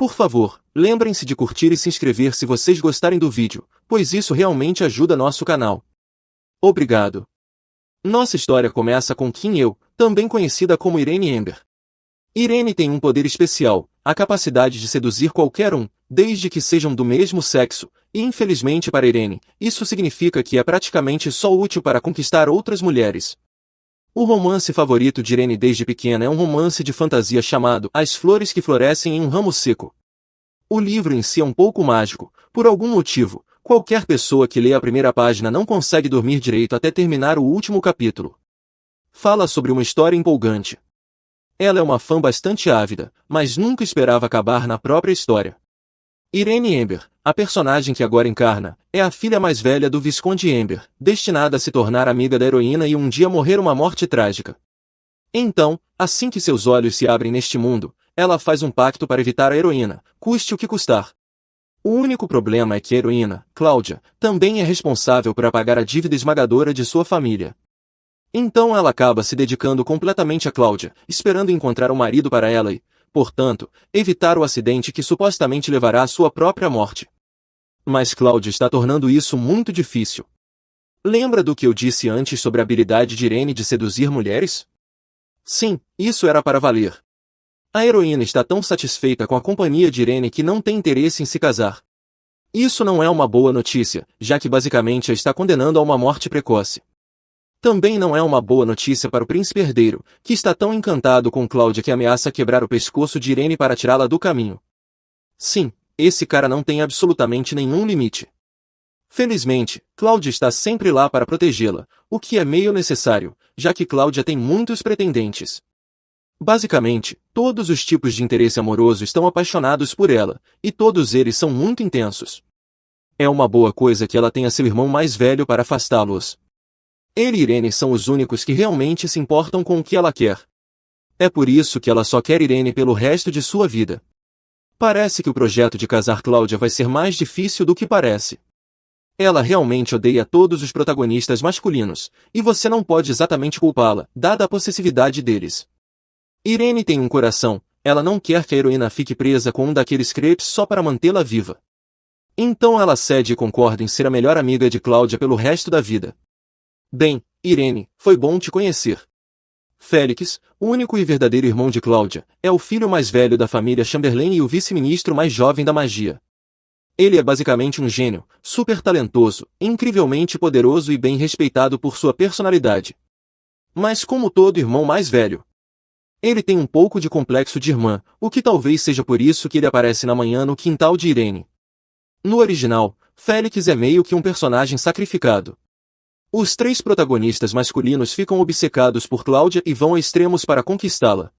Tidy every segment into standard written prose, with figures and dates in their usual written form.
Por favor, lembrem-se de curtir e se inscrever se vocês gostarem do vídeo, pois isso realmente ajuda nosso canal. Obrigado. Nossa história começa com Kim Eu, também conhecida como Irene Amber. Irene tem um poder especial, a capacidade de seduzir qualquer um, desde que sejam do mesmo sexo, e infelizmente para Irene, isso significa que é praticamente só útil para conquistar outras mulheres. O romance favorito de Irene desde pequena é um romance de fantasia chamado As Flores que Florescem em um Ramo Seco. O livro em si é um pouco mágico, por algum motivo, qualquer pessoa que lê a primeira página não consegue dormir direito até terminar o último capítulo. Fala sobre uma história empolgante. Ela é uma fã bastante ávida, mas nunca esperava acabar na própria história. Irene Amber, a personagem que agora encarna, é a filha mais velha do Visconde Amber, destinada a se tornar amiga da heroína e um dia morrer uma morte trágica. Então, assim que seus olhos se abrem neste mundo, ela faz um pacto para evitar a heroína, custe o que custar. O único problema é que a heroína, Cláudia, também é responsável por apagar a dívida esmagadora de sua família. Então ela acaba se dedicando completamente a Cláudia, esperando encontrar um marido para ela e, portanto, evitar o acidente que supostamente levará à sua própria morte. Mas Cláudia está tornando isso muito difícil. Lembra do que eu disse antes sobre a habilidade de Irene de seduzir mulheres? Sim, isso era para valer. A heroína está tão satisfeita com a companhia de Irene que não tem interesse em se casar. Isso não é uma boa notícia, já que basicamente a está condenando a uma morte precoce. Também não é uma boa notícia para o príncipe herdeiro, que está tão encantado com Cláudia que ameaça quebrar o pescoço de Irene para tirá-la do caminho. Sim, esse cara não tem absolutamente nenhum limite. Felizmente, Cláudia está sempre lá para protegê-la, o que é meio necessário, já que Cláudia tem muitos pretendentes. Basicamente, todos os tipos de interesse amoroso estão apaixonados por ela, e todos eles são muito intensos. É uma boa coisa que ela tenha seu irmão mais velho para afastá-los. Ele e Irene são os únicos que realmente se importam com o que ela quer. É por isso que ela só quer Irene pelo resto de sua vida. Parece que o projeto de casar Cláudia vai ser mais difícil do que parece. Ela realmente odeia todos os protagonistas masculinos, e você não pode exatamente culpá-la, dada a possessividade deles. Irene tem um coração, ela não quer que a heroína fique presa com um daqueles crepes só para mantê-la viva. Então ela cede e concorda em ser a melhor amiga de Cláudia pelo resto da vida. Bem, Irene, foi bom te conhecer. Félix, o único e verdadeiro irmão de Cláudia, é o filho mais velho da família Chamberlain e o vice-ministro mais jovem da magia. Ele é basicamente um gênio, super talentoso, incrivelmente poderoso e bem respeitado por sua personalidade. Mas como todo irmão mais velho, ele tem um pouco de complexo de irmã, o que talvez seja por isso que ele aparece na manhã no quintal de Irene. No original, Félix é meio que um personagem sacrificado. Os três protagonistas masculinos ficam obcecados por Cláudia e vão a extremos para conquistá-la.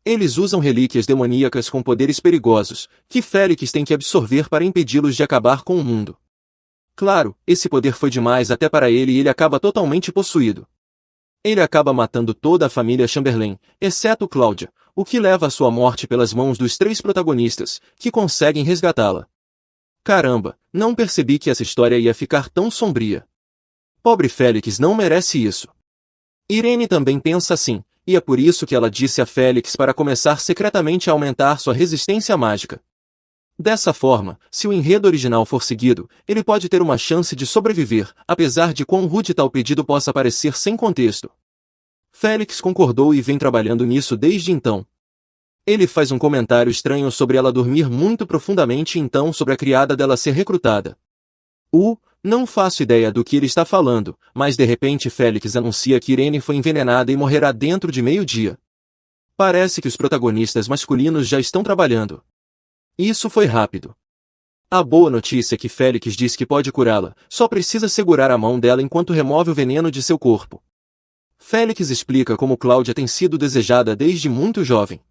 Eles usam relíquias demoníacas com poderes perigosos, que Félix tem que absorver para impedi-los de acabar com o mundo. Claro, esse poder foi demais até para ele e ele acaba totalmente possuído. Ele acaba matando toda a família Chamberlain, exceto Cláudia, o que leva à sua morte pelas mãos dos três protagonistas, que conseguem resgatá-la. Caramba, não percebi que essa história ia ficar tão sombria. Pobre Félix não merece isso. Irene também pensa assim, e é por isso que ela disse a Félix para começar secretamente a aumentar sua resistência mágica. Dessa forma, se o enredo original for seguido, ele pode ter uma chance de sobreviver, apesar de quão rude tal pedido possa parecer sem contexto. Félix concordou e vem trabalhando nisso desde então. Ele faz um comentário estranho sobre ela dormir muito profundamente e então sobre a criada dela ser recrutada. Não faço ideia do que ele está falando, mas de repente Félix anuncia que Irene foi envenenada e morrerá dentro de meio-dia. Parece que os protagonistas masculinos já estão trabalhando. Isso foi rápido. A boa notícia é que Félix diz que pode curá-la, só precisa segurar a mão dela enquanto remove o veneno de seu corpo. Félix explica como Cláudia tem sido desejada desde muito jovem.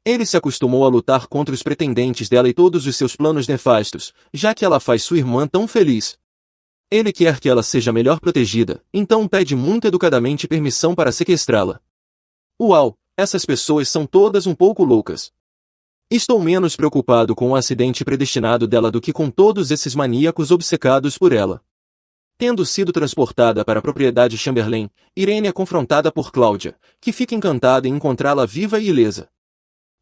Ele se acostumou a lutar contra os pretendentes dela e todos os seus planos nefastos, já que ela faz sua irmã tão feliz. Ele quer que ela seja melhor protegida, então pede muito educadamente permissão para sequestrá-la. Uau, essas pessoas são todas um pouco loucas. Estou menos preocupado com o acidente predestinado dela do que com todos esses maníacos obcecados por ela. Tendo sido transportada para a propriedade Chamberlain, Irene é confrontada por Cláudia, que fica encantada em encontrá-la viva e ilesa.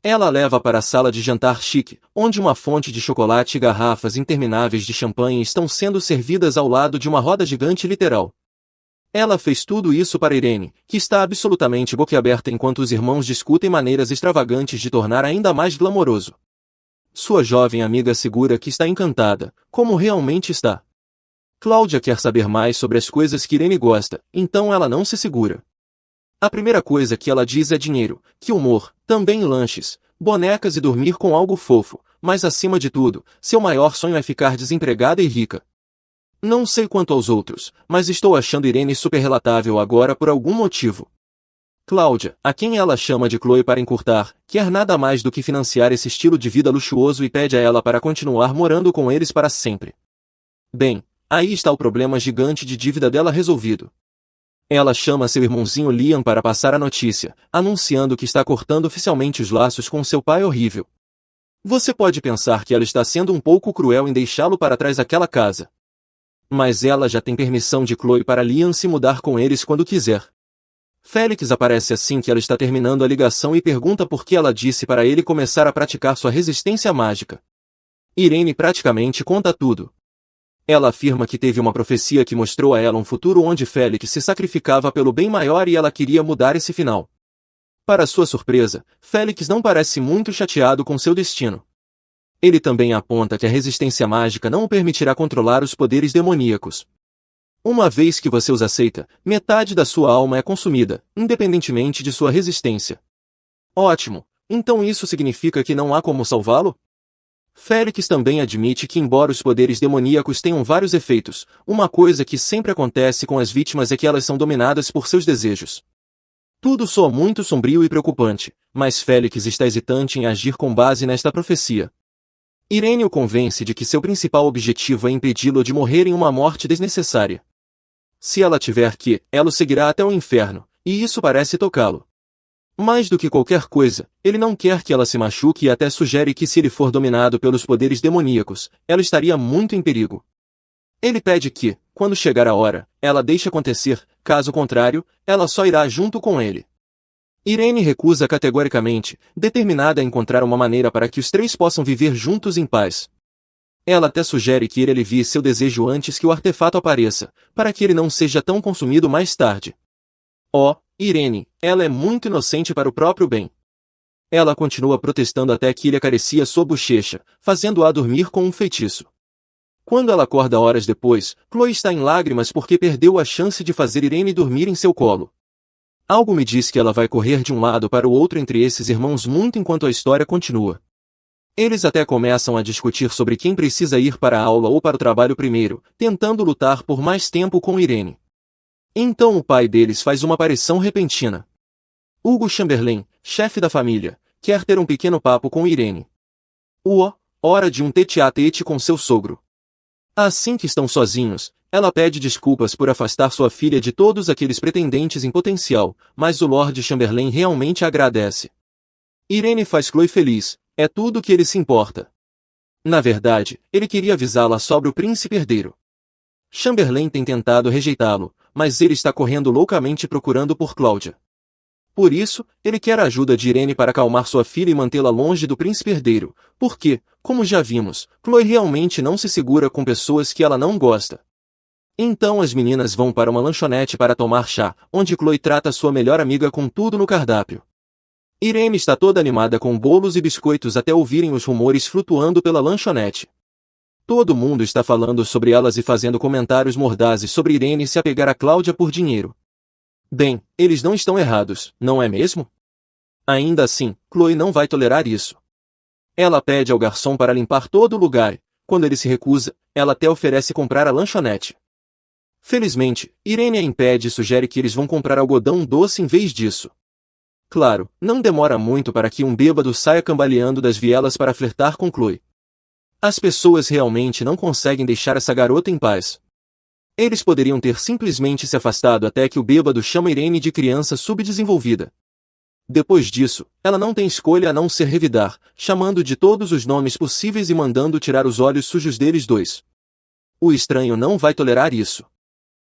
Ela a leva para a sala de jantar chique, onde uma fonte de chocolate e garrafas intermináveis de champanhe estão sendo servidas ao lado de uma roda gigante literal. Ela fez tudo isso para Irene, que está absolutamente boquiaberta enquanto os irmãos discutem maneiras extravagantes de tornar ainda mais glamouroso. Sua jovem amiga assegura que está encantada, como realmente está. Cláudia quer saber mais sobre as coisas que Irene gosta, então ela não se segura. A primeira coisa que ela diz é dinheiro, que humor, também lanches, bonecas e dormir com algo fofo, mas acima de tudo, seu maior sonho é ficar desempregada e rica. Não sei quanto aos outros, mas estou achando Irene super relatável agora por algum motivo. Cláudia, a quem ela chama de Chloe para encurtar, quer nada mais do que financiar esse estilo de vida luxuoso e pede a ela para continuar morando com eles para sempre. Bem, aí está o problema gigante de dívida dela resolvido. Ela chama seu irmãozinho Liam para passar a notícia, anunciando que está cortando oficialmente os laços com seu pai horrível. Você pode pensar que ela está sendo um pouco cruel em deixá-lo para trás daquela casa. Mas ela já tem permissão de Chloe para Liam se mudar com eles quando quiser. Félix aparece assim que ela está terminando a ligação e pergunta por que ela disse para ele começar a praticar sua resistência mágica. Irene praticamente conta tudo. Ela afirma que teve uma profecia que mostrou a ela um futuro onde Félix se sacrificava pelo bem maior e ela queria mudar esse final. Para sua surpresa, Félix não parece muito chateado com seu destino. Ele também aponta que a resistência mágica não o permitirá controlar os poderes demoníacos. Uma vez que você os aceita, metade da sua alma é consumida, independentemente de sua resistência. Ótimo, então isso significa que não há como salvá-lo? Félix também admite que embora os poderes demoníacos tenham vários efeitos, uma coisa que sempre acontece com as vítimas é que elas são dominadas por seus desejos. Tudo soa muito sombrio e preocupante, mas Félix está hesitante em agir com base nesta profecia. Irene o convence de que seu principal objetivo é impedi-lo de morrer em uma morte desnecessária. Se ela tiver que, ela o seguirá até o inferno, e isso parece tocá-lo. Mais do que qualquer coisa, ele não quer que ela se machuque e até sugere que se ele for dominado pelos poderes demoníacos, ela estaria muito em perigo. Ele pede que, quando chegar a hora, ela deixe acontecer, caso contrário, ela só irá junto com ele. Irene recusa categoricamente, determinada a encontrar uma maneira para que os três possam viver juntos em paz. Ela até sugere que ele alivie seu desejo antes que o artefato apareça, para que ele não seja tão consumido mais tarde. Oh, Irene, ela é muito inocente para o próprio bem. Ela continua protestando até que ele acaricia sua bochecha, fazendo-a dormir com um feitiço. Quando ela acorda horas depois, Chloe está em lágrimas porque perdeu a chance de fazer Irene dormir em seu colo. Algo me diz que ela vai correr de um lado para o outro entre esses irmãos muito enquanto a história continua. Eles até começam a discutir sobre quem precisa ir para a aula ou para o trabalho primeiro, tentando lutar por mais tempo com Irene. Então o pai deles faz uma aparição repentina. Hugo Chamberlain, chefe da família, quer ter um pequeno papo com Irene. Hora de um tete-a-tete com seu sogro. Assim que estão sozinhos, ela pede desculpas por afastar sua filha de todos aqueles pretendentes em potencial, mas o Lord Chamberlain realmente agradece. Irene faz Chloe feliz, é tudo que ele se importa. Na verdade, ele queria avisá-la sobre o príncipe herdeiro. Chamberlain tem tentado rejeitá-lo, mas ele está correndo loucamente procurando por Cláudia. Por isso, ele quer a ajuda de Irene para acalmar sua filha e mantê-la longe do príncipe herdeiro, porque, como já vimos, Chloe realmente não se segura com pessoas que ela não gosta. Então as meninas vão para uma lanchonete para tomar chá, onde Chloe trata sua melhor amiga com tudo no cardápio. Irene está toda animada com bolos e biscoitos até ouvirem os rumores flutuando pela lanchonete. Todo mundo está falando sobre elas e fazendo comentários mordazes sobre Irene se apegar a Cláudia por dinheiro. Bem, eles não estão errados, não é mesmo? Ainda assim, Chloe não vai tolerar isso. Ela pede ao garçom para limpar todo o lugar. Quando ele se recusa, ela até oferece comprar a lanchonete. Felizmente, Irene a impede e sugere que eles vão comprar algodão doce em vez disso. Claro, não demora muito para que um bêbado saia cambaleando das vielas para flertar com Chloe. As pessoas realmente não conseguem deixar essa garota em paz. Eles poderiam ter simplesmente se afastado até que o bêbado chama Irene de criança subdesenvolvida. Depois disso, ela não tem escolha a não ser revidar, chamando de todos os nomes possíveis e mandando tirar os olhos sujos deles dois. O estranho não vai tolerar isso.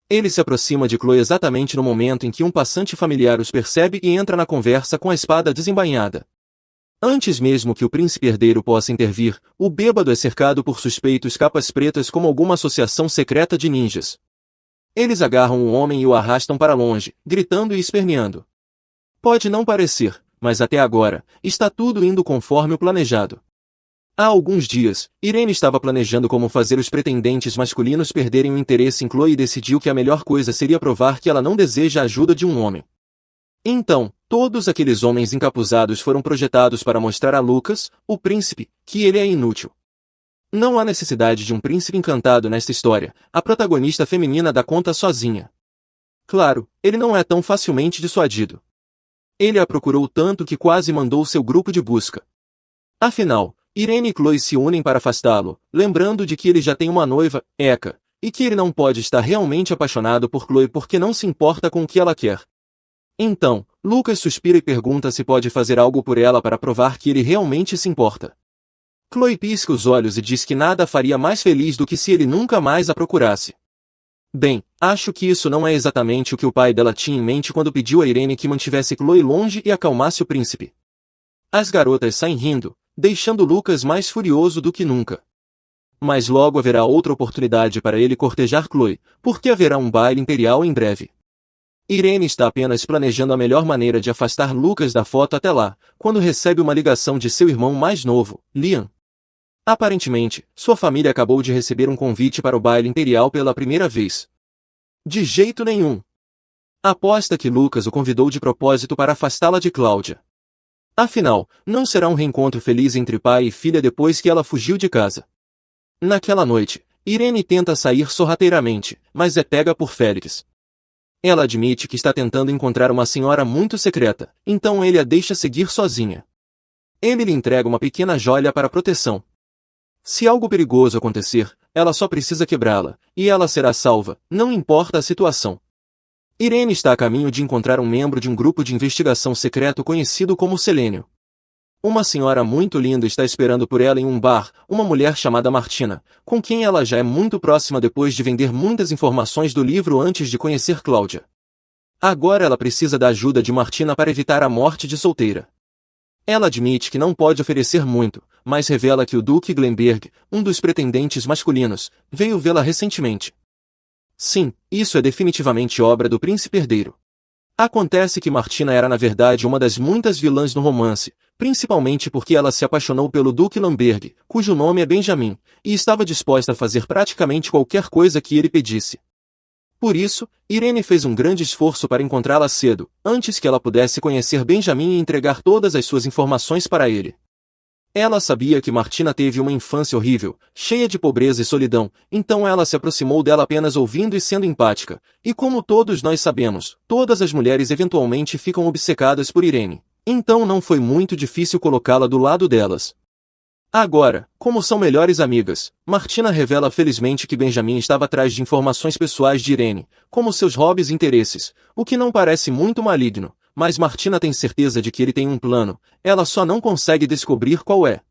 Ele se aproxima de Chloe exatamente no momento em que um passante familiar os percebe e entra na conversa com a espada desembainhada. Antes mesmo que o príncipe herdeiro possa intervir, o bêbado é cercado por suspeitos capas pretas como alguma associação secreta de ninjas. Eles agarram o homem e o arrastam para longe, gritando e esperneando. Pode não parecer, mas até agora, está tudo indo conforme o planejado. Há alguns dias, Irene estava planejando como fazer os pretendentes masculinos perderem o interesse em Chloe e decidiu que a melhor coisa seria provar que ela não deseja a ajuda de um homem. Então, todos aqueles homens encapuzados foram projetados para mostrar a Lucas, o príncipe, que ele é inútil. Não há necessidade de um príncipe encantado nesta história, a protagonista feminina dá conta sozinha. Claro, ele não é tão facilmente dissuadido. Ele a procurou tanto que quase mandou seu grupo de busca. Afinal, Irene e Chloe se unem para afastá-lo, lembrando de que ele já tem uma noiva, Eka, e que ele não pode estar realmente apaixonado por Chloe porque não se importa com o que ela quer. Então, Lucas suspira e pergunta se pode fazer algo por ela para provar que ele realmente se importa. Chloe pisca os olhos e diz que nada a faria mais feliz do que se ele nunca mais a procurasse. Bem, acho que isso não é exatamente o que o pai dela tinha em mente quando pediu a Irene que mantivesse Chloe longe e acalmasse o príncipe. As garotas saem rindo, deixando Lucas mais furioso do que nunca. Mas logo haverá outra oportunidade para ele cortejar Chloe, porque haverá um baile imperial em breve. Irene está apenas planejando a melhor maneira de afastar Lucas da foto até lá, quando recebe uma ligação de seu irmão mais novo, Liam. Aparentemente, sua família acabou de receber um convite para o baile imperial pela primeira vez. De jeito nenhum. Aposta que Lucas o convidou de propósito para afastá-la de Cláudia. Afinal, não será um reencontro feliz entre pai e filha depois que ela fugiu de casa. Naquela noite, Irene tenta sair sorrateiramente, mas é pega por Félix. Ela admite que está tentando encontrar uma senhora muito secreta, então ele a deixa seguir sozinha. Ele lhe entrega uma pequena joia para proteção. Se algo perigoso acontecer, ela só precisa quebrá-la, e ela será salva, não importa a situação. Irene está a caminho de encontrar um membro de um grupo de investigação secreto conhecido como Selênio. Uma senhora muito linda está esperando por ela em um bar, uma mulher chamada Martina, com quem ela já é muito próxima depois de vender muitas informações do livro antes de conhecer Cláudia. Agora ela precisa da ajuda de Martina para evitar a morte de solteira. Ela admite que não pode oferecer muito, mas revela que o Duque Glenberg, um dos pretendentes masculinos, veio vê-la recentemente. Sim, isso é definitivamente obra do príncipe herdeiro. Acontece que Martina era na verdade uma das muitas vilãs no romance, principalmente porque ela se apaixonou pelo Duque Lamberg, cujo nome é Benjamin, e estava disposta a fazer praticamente qualquer coisa que ele pedisse. Por isso, Irene fez um grande esforço para encontrá-la cedo, antes que ela pudesse conhecer Benjamin e entregar todas as suas informações para ele. Ela sabia que Martina teve uma infância horrível, cheia de pobreza e solidão, então ela se aproximou dela apenas ouvindo e sendo empática, e como todos nós sabemos, todas as mulheres eventualmente ficam obcecadas por Irene, então não foi muito difícil colocá-la do lado delas. Agora, como são melhores amigas, Martina revela felizmente que Benjamin estava atrás de informações pessoais de Irene, como seus hobbies e interesses, o que não parece muito maligno. Mas Martina tem certeza de que ele tem um plano, ela só não consegue descobrir qual é.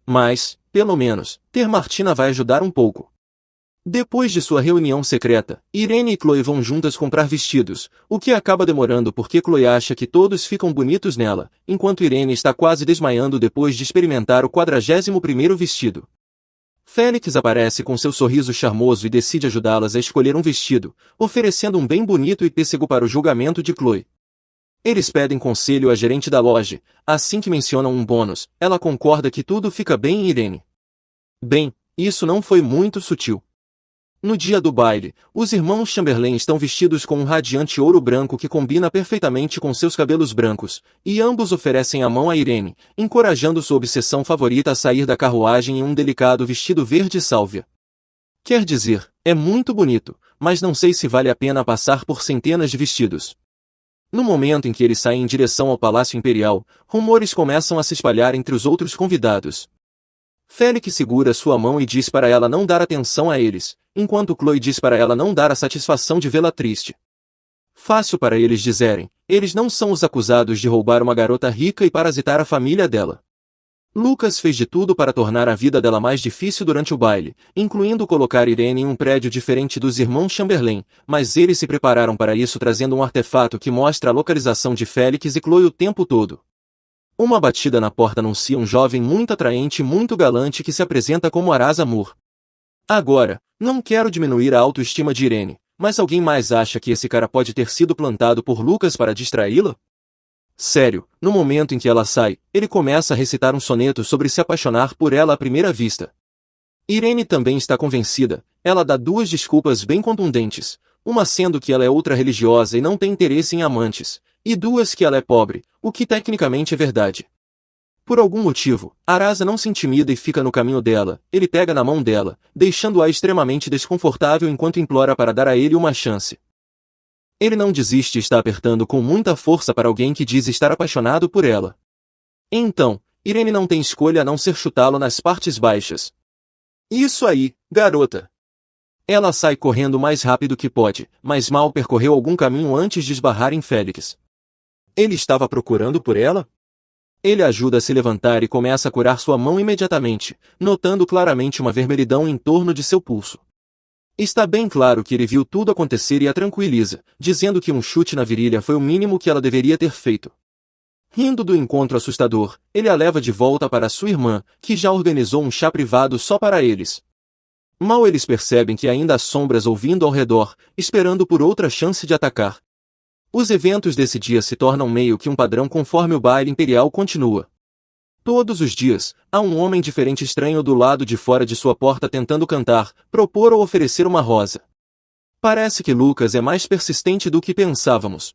Mas, pelo menos, ter Martina vai ajudar um pouco. Depois de sua reunião secreta, Irene e Chloe vão juntas comprar vestidos, o que acaba demorando porque Chloe acha que todos ficam bonitos nela, enquanto Irene está quase desmaiando depois de experimentar o 41º vestido. Félix aparece com seu sorriso charmoso e decide ajudá-las a escolher um vestido, oferecendo um bem bonito e pêssego para o julgamento de Chloe. Eles pedem conselho à gerente da loja, assim que mencionam um bônus, ela concorda que tudo fica bem em Irene. Bem, isso não foi muito sutil. No dia do baile, os irmãos Chamberlain estão vestidos com um radiante ouro branco que combina perfeitamente com seus cabelos brancos, e ambos oferecem a mão a Irene, encorajando sua obsessão favorita a sair da carruagem em um delicado vestido verde sálvia. Quer dizer, é muito bonito, mas não sei se vale a pena passar por centenas de vestidos. No momento em que eles saem em direção ao Palácio Imperial, rumores começam a se espalhar entre os outros convidados. Félix segura sua mão e diz para ela não dar atenção a eles, enquanto Chloe diz para ela não dar a satisfação de vê-la triste. Fácil para eles dizerem, eles não são os acusados de roubar uma garota rica e parasitar a família dela. Lucas fez de tudo para tornar a vida dela mais difícil durante o baile, incluindo colocar Irene em um prédio diferente dos irmãos Chamberlain, mas eles se prepararam para isso trazendo um artefato que mostra a localização de Félix e Chloe o tempo todo. Uma batida na porta anuncia um jovem muito atraente e muito galante que se apresenta como Araz Amur. Agora, não quero diminuir a autoestima de Irene, mas alguém mais acha que esse cara pode ter sido plantado por Lucas para distraí-la? Sério, no momento em que ela sai, ele começa a recitar um soneto sobre se apaixonar por ela à primeira vista. Irene também está convencida, ela dá duas desculpas bem contundentes, uma sendo que ela é ultra-religiosa e não tem interesse em amantes, e duas que ela é pobre, o que tecnicamente é verdade. Por algum motivo, Arasa não se intimida e fica no caminho dela, ele pega na mão dela, deixando-a extremamente desconfortável enquanto implora para dar a ele uma chance. Ele não desiste e está apertando com muita força para alguém que diz estar apaixonado por ela. Então, Irene não tem escolha a não ser chutá-lo nas partes baixas. Isso aí, garota! Ela sai correndo o mais rápido que pode, mas mal percorreu algum caminho antes de esbarrar em Félix. Ele estava procurando por ela? Ele ajuda a se levantar e começa a curar sua mão imediatamente, notando claramente uma vermelhidão em torno de seu pulso. Está bem claro que ele viu tudo acontecer e a tranquiliza, dizendo que um chute na virilha foi o mínimo que ela deveria ter feito. Rindo do encontro assustador, ele a leva de volta para sua irmã, que já organizou um chá privado só para eles. Mal eles percebem que ainda há sombras ouvindo ao redor, esperando por outra chance de atacar. Os eventos desse dia se tornam meio que um padrão conforme o baile imperial continua. Todos os dias, há um homem diferente estranho do lado de fora de sua porta tentando cantar, propor ou oferecer uma rosa. Parece que Lucas é mais persistente do que pensávamos.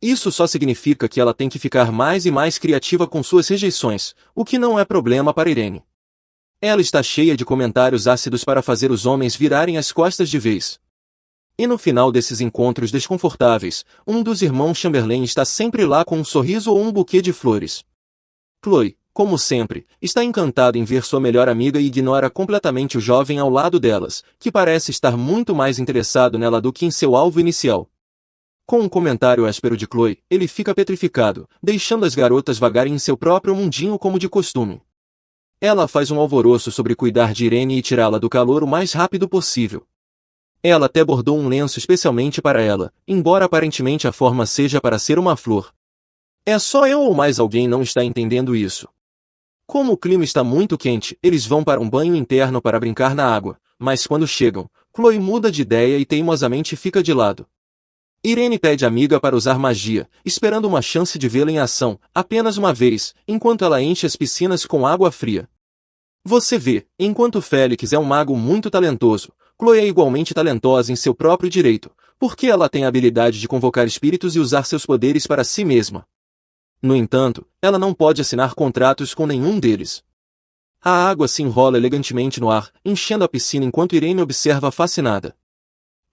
Isso só significa que ela tem que ficar mais e mais criativa com suas rejeições, o que não é problema para Irene. Ela está cheia de comentários ácidos para fazer os homens virarem as costas de vez. E no final desses encontros desconfortáveis, um dos irmãos Chamberlain está sempre lá com um sorriso ou um buquê de flores. Chloe, como sempre, está encantada em ver sua melhor amiga e ignora completamente o jovem ao lado delas, que parece estar muito mais interessado nela do que em seu alvo inicial. Com um comentário áspero de Chloe, ele fica petrificado, deixando as garotas vagarem em seu próprio mundinho como de costume. Ela faz um alvoroço sobre cuidar de Irene e tirá-la do calor o mais rápido possível. Ela até bordou um lenço especialmente para ela, embora aparentemente a forma seja para ser uma flor. É só eu ou mais alguém não está entendendo isso? Como o clima está muito quente, eles vão para um banho interno para brincar na água, mas quando chegam, Chloe muda de ideia e teimosamente fica de lado. Irene pede a amiga para usar magia, esperando uma chance de vê-la em ação, apenas uma vez, enquanto ela enche as piscinas com água fria. Você vê, enquanto Félix é um mago muito talentoso, Chloe é igualmente talentosa em seu próprio direito, porque ela tem a habilidade de convocar espíritos e usar seus poderes para si mesma. No entanto, ela não pode assinar contratos com nenhum deles. A água se enrola elegantemente no ar, enchendo a piscina enquanto Irene observa fascinada.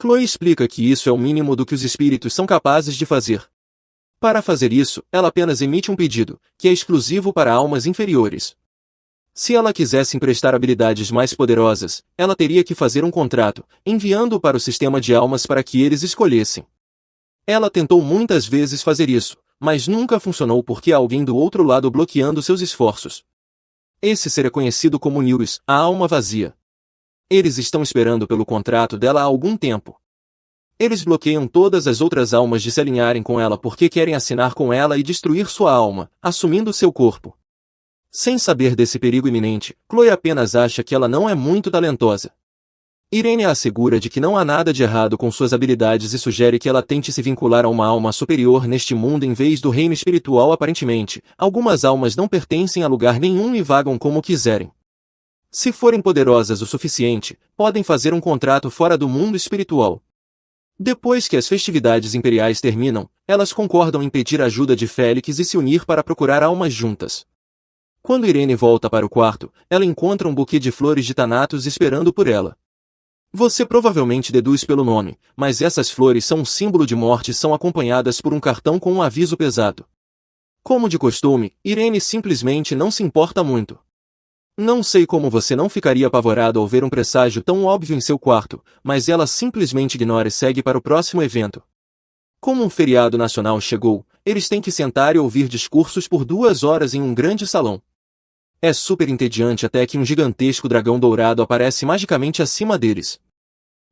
Chloe explica que isso é o mínimo do que os espíritos são capazes de fazer. Para fazer isso, ela apenas emite um pedido, que é exclusivo para almas inferiores. Se ela quisesse emprestar habilidades mais poderosas, ela teria que fazer um contrato, enviando-o para o sistema de almas para que eles escolhessem. Ela tentou muitas vezes fazer isso, mas nunca funcionou porque há alguém do outro lado bloqueando seus esforços. Esse ser é conhecido como Nilus, a alma vazia. Eles estão esperando pelo contrato dela há algum tempo. Eles bloqueiam todas as outras almas de se alinharem com ela porque querem assinar com ela e destruir sua alma, assumindo seu corpo. Sem saber desse perigo iminente, Chloe apenas acha que ela não é muito talentosa. Irene a assegura de que não há nada de errado com suas habilidades e sugere que ela tente se vincular a uma alma superior neste mundo em vez do reino espiritual. Aparentemente, algumas almas não pertencem a lugar nenhum e vagam como quiserem. Se forem poderosas o suficiente, podem fazer um contrato fora do mundo espiritual. Depois que as festividades imperiais terminam, elas concordam em pedir ajuda de Félix e se unir para procurar almas juntas. Quando Irene volta para o quarto, ela encontra um buquê de flores de Thanatos esperando por ela. Você provavelmente deduz pelo nome, mas essas flores são um símbolo de morte e são acompanhadas por um cartão com um aviso pesado. Como de costume, Irene simplesmente não se importa muito. Não sei como você não ficaria apavorado ao ver um presságio tão óbvio em seu quarto, mas ela simplesmente ignora e segue para o próximo evento. Como um feriado nacional chegou, eles têm que sentar e ouvir discursos por 2 horas em um grande salão. É super entediante até que um gigantesco dragão dourado aparece magicamente acima deles.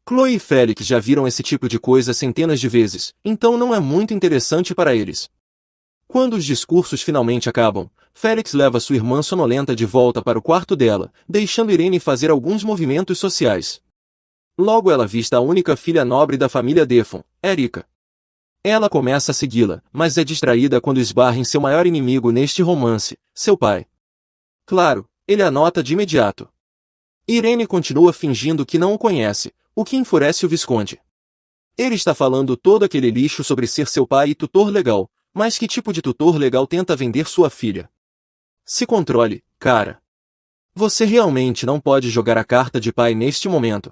Chloe e Félix já viram esse tipo de coisa centenas de vezes, então não é muito interessante para eles. Quando os discursos finalmente acabam, Félix leva sua irmã sonolenta de volta para o quarto dela, deixando Irene fazer alguns movimentos sociais. Logo ela avista a única filha nobre da família Defon, Erika. Ela começa a segui-la, mas é distraída quando esbarra em seu maior inimigo neste romance, seu pai. Claro, ele a nota de imediato. Irene continua fingindo que não o conhece, o que enfurece o Visconde. Ele está falando todo aquele lixo sobre ser seu pai e tutor legal, mas que tipo de tutor legal tenta vender sua filha? Se controle, cara. Você realmente não pode jogar a carta de pai neste momento.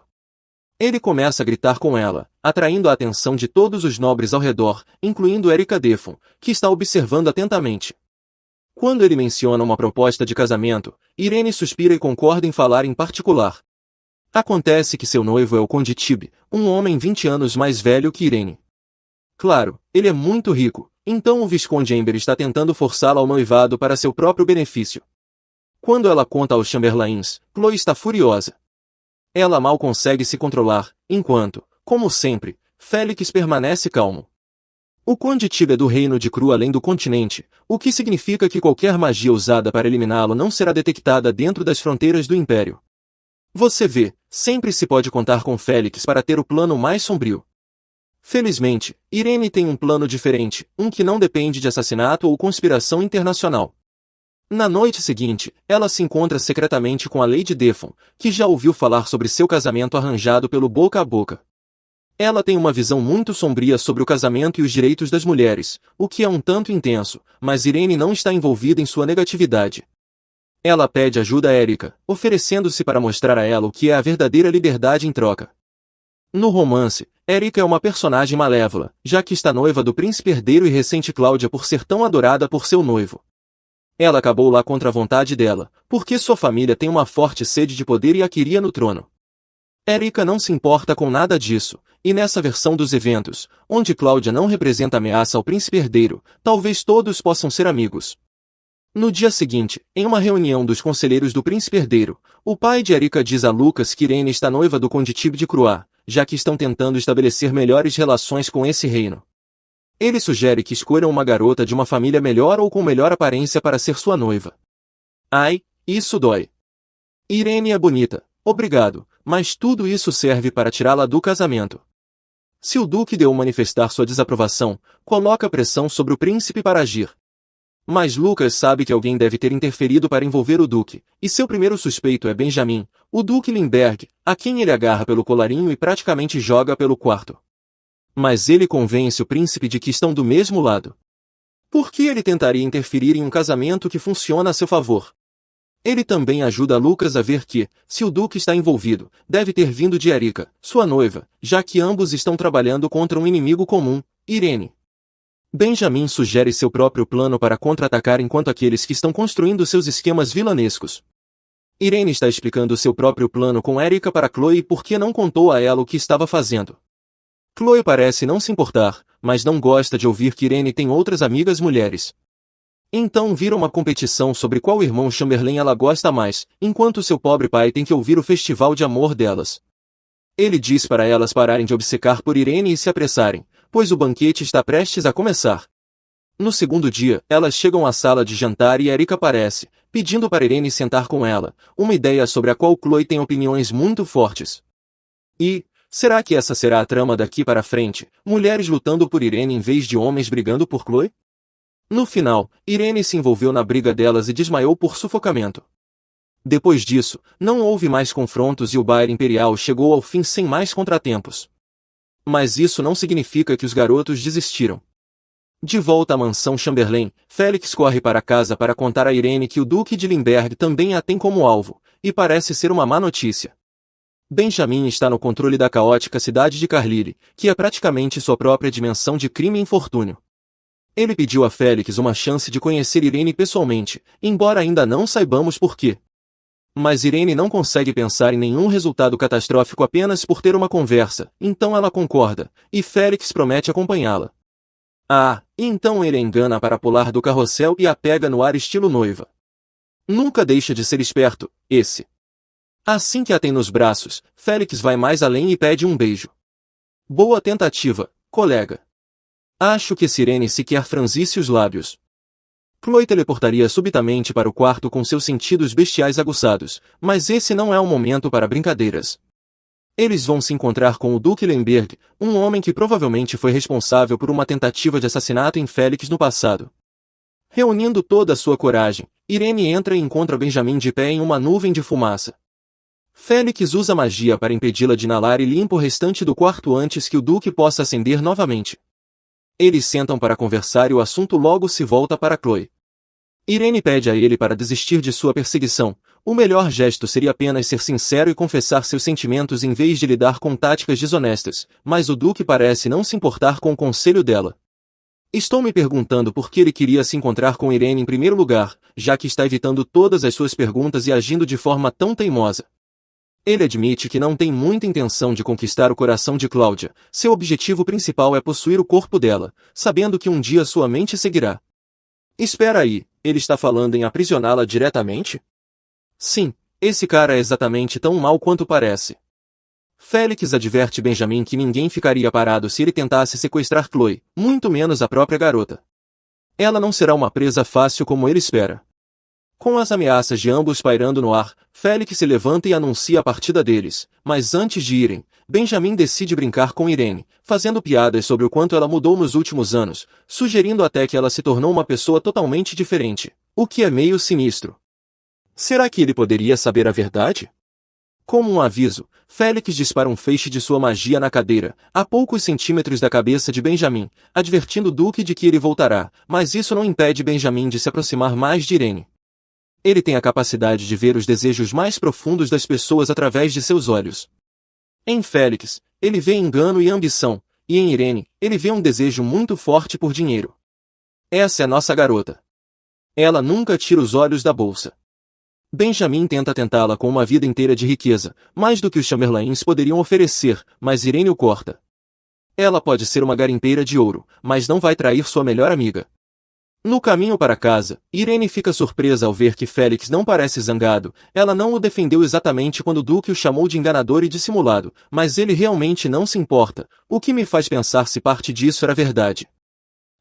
Ele começa a gritar com ela, atraindo a atenção de todos os nobres ao redor, incluindo Erika Defon, que está observando atentamente. Quando ele menciona uma proposta de casamento, Irene suspira e concorda em falar em particular. Acontece que seu noivo é o Conde Tib, um homem 20 anos mais velho que Irene. Claro, ele é muito rico, então o Visconde Amber está tentando forçá-la ao noivado para seu próprio benefício. Quando ela conta aos Chamberlains, Chloe está furiosa. Ela mal consegue se controlar, enquanto, como sempre, Félix permanece calmo. O Conde Tib é do reino de Cru além do continente, o que significa que qualquer magia usada para eliminá-lo não será detectada dentro das fronteiras do Império. Você vê, sempre se pode contar com Félix para ter o plano mais sombrio. Felizmente, Irene tem um plano diferente, um que não depende de assassinato ou conspiração internacional. Na noite seguinte, ela se encontra secretamente com a Lady Defon, que já ouviu falar sobre seu casamento arranjado pelo boca a boca. Ela tem uma visão muito sombria sobre o casamento e os direitos das mulheres, o que é um tanto intenso, mas Irene não está envolvida em sua negatividade. Ela pede ajuda a Erika, oferecendo-se para mostrar a ela o que é a verdadeira liberdade em troca. No romance, Erika é uma personagem malévola, já que está noiva do príncipe herdeiro e ressente Cláudia por ser tão adorada por seu noivo. Ela acabou lá contra a vontade dela, porque sua família tem uma forte sede de poder e a queria no trono. Erika não se importa com nada disso, e nessa versão dos eventos, onde Cláudia não representa ameaça ao príncipe herdeiro, talvez todos possam ser amigos. No dia seguinte, em uma reunião dos conselheiros do príncipe herdeiro, o pai de Erika diz a Lucas que Irene está noiva do Conde Tib de Croix, já que estão tentando estabelecer melhores relações com esse reino. Ele sugere que escolham uma garota de uma família melhor ou com melhor aparência para ser sua noiva. Ai, isso dói. Irene é bonita, obrigado, mas tudo isso serve para tirá-la do casamento. Se o duque deu manifestar sua desaprovação, coloca pressão sobre o príncipe para agir. Mas Lucas sabe que alguém deve ter interferido para envolver o duque, e seu primeiro suspeito é Benjamin, o duque Lindbergh, a quem ele agarra pelo colarinho e praticamente joga pelo quarto. Mas ele convence o príncipe de que estão do mesmo lado. Por que ele tentaria interferir em um casamento que funciona a seu favor? Ele também ajuda Lucas a ver que, se o duque está envolvido, deve ter vindo de Erika, sua noiva, já que ambos estão trabalhando contra um inimigo comum, Irene. Benjamin sugere seu próprio plano para contra-atacar enquanto aqueles que estão construindo seus esquemas vilanescos. Irene está explicando seu próprio plano com Erika para Chloe porque não contou a ela o que estava fazendo. Chloe parece não se importar, mas não gosta de ouvir que Irene tem outras amigas mulheres. Então vira uma competição sobre qual irmão Chamberlain ela gosta mais, enquanto seu pobre pai tem que ouvir o festival de amor delas. Ele diz para elas pararem de obcecar por Irene e se apressarem, pois o banquete está prestes a começar. No segundo dia, elas chegam à sala de jantar e Erika aparece, pedindo para Irene sentar com ela, uma ideia sobre a qual Chloe tem opiniões muito fortes. E, será que essa será a trama daqui para frente, mulheres lutando por Irene em vez de homens brigando por Chloe? No final, Irene se envolveu na briga delas e desmaiou por sufocamento. Depois disso, não houve mais confrontos e o baile imperial chegou ao fim sem mais contratempos. Mas isso não significa que os garotos desistiram. De volta à mansão Chamberlain, Félix corre para casa para contar a Irene que o Duque de Limberg também a tem como alvo, e parece ser uma má notícia. Benjamin está no controle da caótica cidade de Carlisle, que é praticamente sua própria dimensão de crime e infortúnio. Ele pediu a Félix uma chance de conhecer Irene pessoalmente, embora ainda não saibamos por quê. Mas Irene não consegue pensar em nenhum resultado catastrófico apenas por ter uma conversa, então ela concorda, e Félix promete acompanhá-la. Ah, então ele a engana para pular do carrossel e a pega no ar estilo noiva. Nunca deixa de ser esperto, esse. Assim que a tem nos braços, Félix vai mais além e pede um beijo. Boa tentativa, colega. Acho que Irene sequer franzisse os lábios. Chloe teleportaria subitamente para o quarto com seus sentidos bestiais aguçados, mas esse não é um momento para brincadeiras. Eles vão se encontrar com o Duque Lemberg, um homem que provavelmente foi responsável por uma tentativa de assassinato em Félix no passado. Reunindo toda a sua coragem, Irene entra e encontra Benjamin de pé em uma nuvem de fumaça. Félix usa magia para impedi-la de inalar e limpa o restante do quarto antes que o Duque possa acender novamente. Eles sentam para conversar e o assunto logo se volta para Chloe. Irene pede a ele para desistir de sua perseguição. O melhor gesto seria apenas ser sincero e confessar seus sentimentos em vez de lidar com táticas desonestas, mas o Duque parece não se importar com o conselho dela. Estou me perguntando por que ele queria se encontrar com Irene em primeiro lugar, já que está evitando todas as suas perguntas e agindo de forma tão teimosa. Ele admite que não tem muita intenção de conquistar o coração de Cláudia, seu objetivo principal é possuir o corpo dela, sabendo que um dia sua mente seguirá. Espera aí, ele está falando em aprisioná-la diretamente? Sim, esse cara é exatamente tão mau quanto parece. Félix adverte Benjamin que ninguém ficaria parado se ele tentasse sequestrar Chloe, muito menos a própria garota. Ela não será uma presa fácil como ele espera. Com as ameaças de ambos pairando no ar, Félix se levanta e anuncia a partida deles, mas antes de irem, Benjamin decide brincar com Irene, fazendo piadas sobre o quanto ela mudou nos últimos anos, sugerindo até que ela se tornou uma pessoa totalmente diferente, o que é meio sinistro. Será que ele poderia saber a verdade? Como um aviso, Félix dispara um feixe de sua magia na cadeira, a poucos centímetros da cabeça de Benjamin, advertindo o Duque de que ele voltará, mas isso não impede Benjamin de se aproximar mais de Irene. Ele tem a capacidade de ver os desejos mais profundos das pessoas através de seus olhos. Em Félix, ele vê engano e ambição, e em Irene, ele vê um desejo muito forte por dinheiro. Essa é nossa garota. Ela nunca tira os olhos da bolsa. Benjamin tenta tentá-la com uma vida inteira de riqueza, mais do que os Chamberlains poderiam oferecer, mas Irene o corta. Ela pode ser uma garimpeira de ouro, mas não vai trair sua melhor amiga. No caminho para casa, Irene fica surpresa ao ver que Félix não parece zangado. Ela não o defendeu exatamente quando o Duque o chamou de enganador e dissimulado, mas ele realmente não se importa, o que me faz pensar se parte disso era verdade.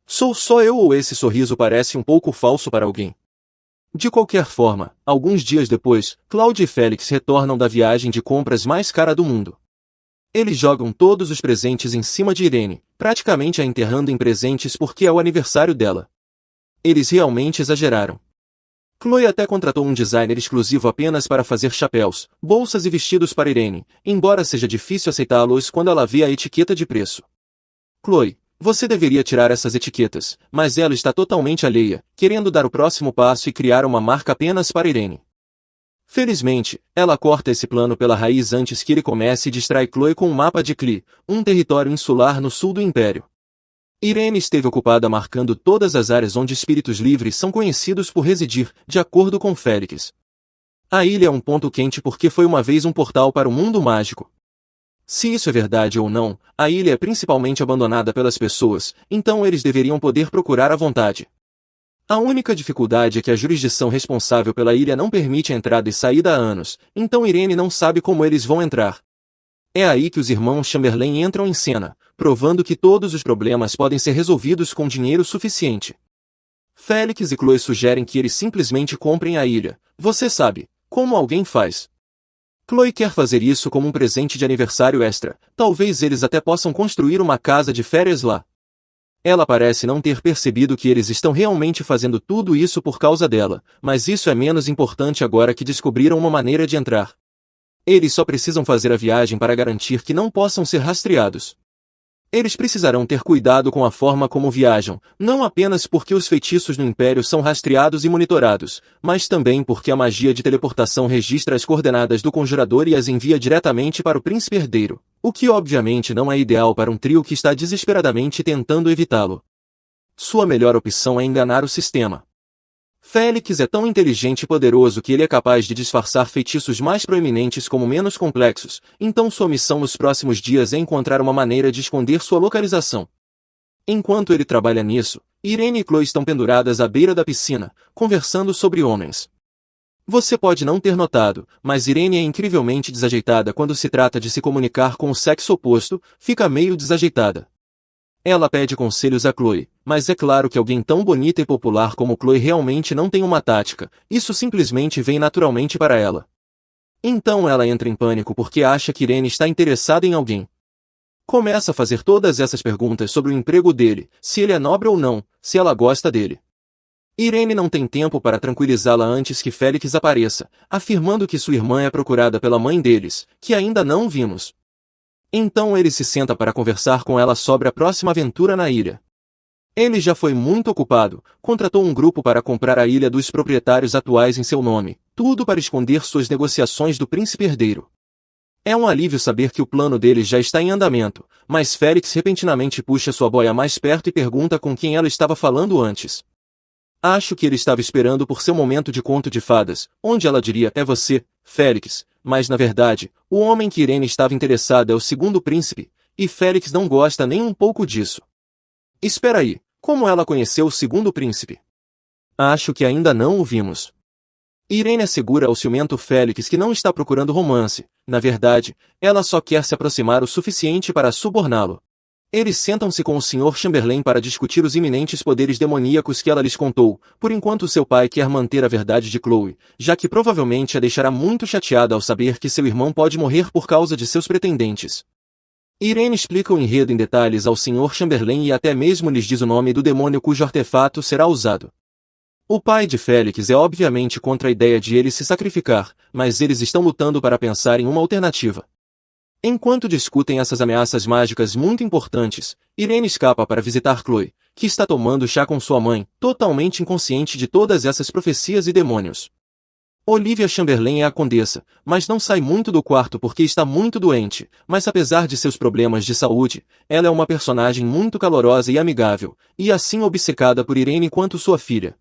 Sou só eu ou esse sorriso parece um pouco falso para alguém? De qualquer forma, alguns dias depois, Cláudia e Félix retornam da viagem de compras mais cara do mundo. Eles jogam todos os presentes em cima de Irene, praticamente a enterrando em presentes porque é o aniversário dela. Eles realmente exageraram. Chloe até contratou um designer exclusivo apenas para fazer chapéus, bolsas e vestidos para Irene, embora seja difícil aceitá-los quando ela vê a etiqueta de preço. Chloe, você deveria tirar essas etiquetas, mas ela está totalmente alheia, querendo dar o próximo passo e criar uma marca apenas para Irene. Felizmente, ela corta esse plano pela raiz antes que ele comece e distrai Chloe com um mapa de Cli, um território insular no sul do Império. Irene esteve ocupada marcando todas as áreas onde espíritos livres são conhecidos por residir, de acordo com Félix. A ilha é um ponto quente porque foi uma vez um portal para o mundo mágico. Se isso é verdade ou não, a ilha é principalmente abandonada pelas pessoas, então eles deveriam poder procurar à vontade. A única dificuldade é que a jurisdição responsável pela ilha não permite a entrada e saída há anos, então Irene não sabe como eles vão entrar. É aí que os irmãos Chamberlain entram em cena, provando que todos os problemas podem ser resolvidos com dinheiro suficiente. Félix e Chloe sugerem que eles simplesmente comprem a ilha, você sabe, como alguém faz. Chloe quer fazer isso como um presente de aniversário extra, talvez eles até possam construir uma casa de férias lá. Ela parece não ter percebido que eles estão realmente fazendo tudo isso por causa dela, mas isso é menos importante agora que descobriram uma maneira de entrar. Eles só precisam fazer a viagem para garantir que não possam ser rastreados. Eles precisarão ter cuidado com a forma como viajam, não apenas porque os feitiços no Império são rastreados e monitorados, mas também porque a magia de teleportação registra as coordenadas do conjurador e as envia diretamente para o príncipe herdeiro, o que obviamente não é ideal para um trio que está desesperadamente tentando evitá-lo. Sua melhor opção é enganar o sistema. Félix é tão inteligente e poderoso que ele é capaz de disfarçar feitiços mais proeminentes como menos complexos, então sua missão nos próximos dias é encontrar uma maneira de esconder sua localização. Enquanto ele trabalha nisso, Irene e Chloe estão penduradas à beira da piscina, conversando sobre homens. Você pode não ter notado, mas Irene é incrivelmente desajeitada quando se trata de se comunicar com o sexo oposto, fica meio desajeitada. Ela pede conselhos a Chloe, mas é claro que alguém tão bonita e popular como Chloe realmente não tem uma tática, isso simplesmente vem naturalmente para ela. Então ela entra em pânico porque acha que Irene está interessada em alguém. Começa a fazer todas essas perguntas sobre o emprego dele, se ele é nobre ou não, se ela gosta dele. Irene não tem tempo para tranquilizá-la antes que Félix apareça, afirmando que sua irmã é procurada pela mãe deles, que ainda não vimos. Então ele se senta para conversar com ela sobre a próxima aventura na ilha. Ele já foi muito ocupado, contratou um grupo para comprar a ilha dos proprietários atuais em seu nome, tudo para esconder suas negociações do príncipe herdeiro. É um alívio saber que o plano deles já está em andamento, mas Félix repentinamente puxa sua boia mais perto e pergunta com quem ela estava falando antes. Acho que ele estava esperando por seu momento de conto de fadas, onde ela diria, é você, Félix, mas na verdade, o homem que Irene estava interessada é o segundo príncipe, e Félix não gosta nem um pouco disso. Espera aí, como ela conheceu o segundo príncipe? Acho que ainda não o vimos. Irene assegura ao ciumento Félix que não está procurando romance, na verdade, ela só quer se aproximar o suficiente para suborná-lo. Eles sentam-se com o Sr. Chamberlain para discutir os iminentes poderes demoníacos que ela lhes contou, por enquanto seu pai quer manter a verdade de Chloe, já que provavelmente a deixará muito chateada ao saber que seu irmão pode morrer por causa de seus pretendentes. Irene explica o enredo em detalhes ao Sr. Chamberlain e até mesmo lhes diz o nome do demônio cujo artefato será usado. O pai de Félix é obviamente contra a ideia de ele se sacrificar, mas eles estão lutando para pensar em uma alternativa. Enquanto discutem essas ameaças mágicas muito importantes, Irene escapa para visitar Chloe, que está tomando chá com sua mãe, totalmente inconsciente de todas essas profecias e demônios. Olivia Chamberlain é a condessa, mas não sai muito do quarto porque está muito doente, mas apesar de seus problemas de saúde, ela é uma personagem muito calorosa e amigável, e assim obcecada por Irene quanto sua filha.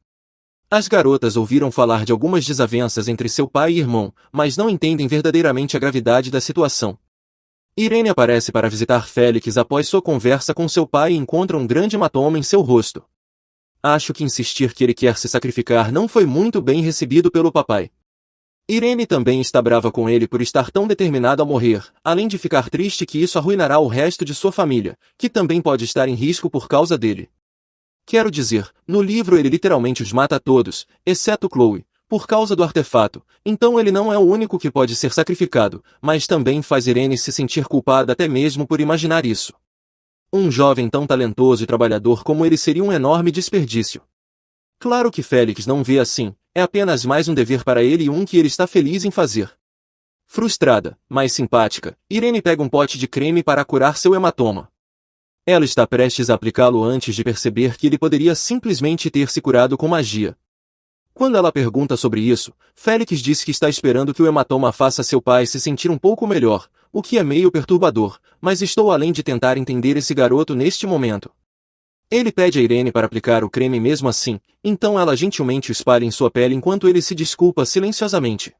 As garotas ouviram falar de algumas desavenças entre seu pai e irmão, mas não entendem verdadeiramente a gravidade da situação. Irene aparece para visitar Félix após sua conversa com seu pai e encontra um grande hematoma em seu rosto. Acho que insistir que ele quer se sacrificar não foi muito bem recebido pelo papai. Irene também está brava com ele por estar tão determinado a morrer, além de ficar triste que isso arruinará o resto de sua família, que também pode estar em risco por causa dele. Quero dizer, no livro ele literalmente os mata a todos, exceto Chloe, por causa do artefato, então ele não é o único que pode ser sacrificado, mas também faz Irene se sentir culpada até mesmo por imaginar isso. Um jovem tão talentoso e trabalhador como ele seria um enorme desperdício. Claro que Félix não vê assim, é apenas mais um dever para ele e um que ele está feliz em fazer. Frustrada, mas simpática, Irene pega um pote de creme para curar seu hematoma. Ela está prestes a aplicá-lo antes de perceber que ele poderia simplesmente ter se curado com magia. Quando ela pergunta sobre isso, Félix diz que está esperando que o hematoma faça seu pai se sentir um pouco melhor, o que é meio perturbador, mas estou além de tentar entender esse garoto neste momento. Ele pede a Irene para aplicar o creme mesmo assim, então ela gentilmente o espalha em sua pele enquanto ele se desculpa silenciosamente.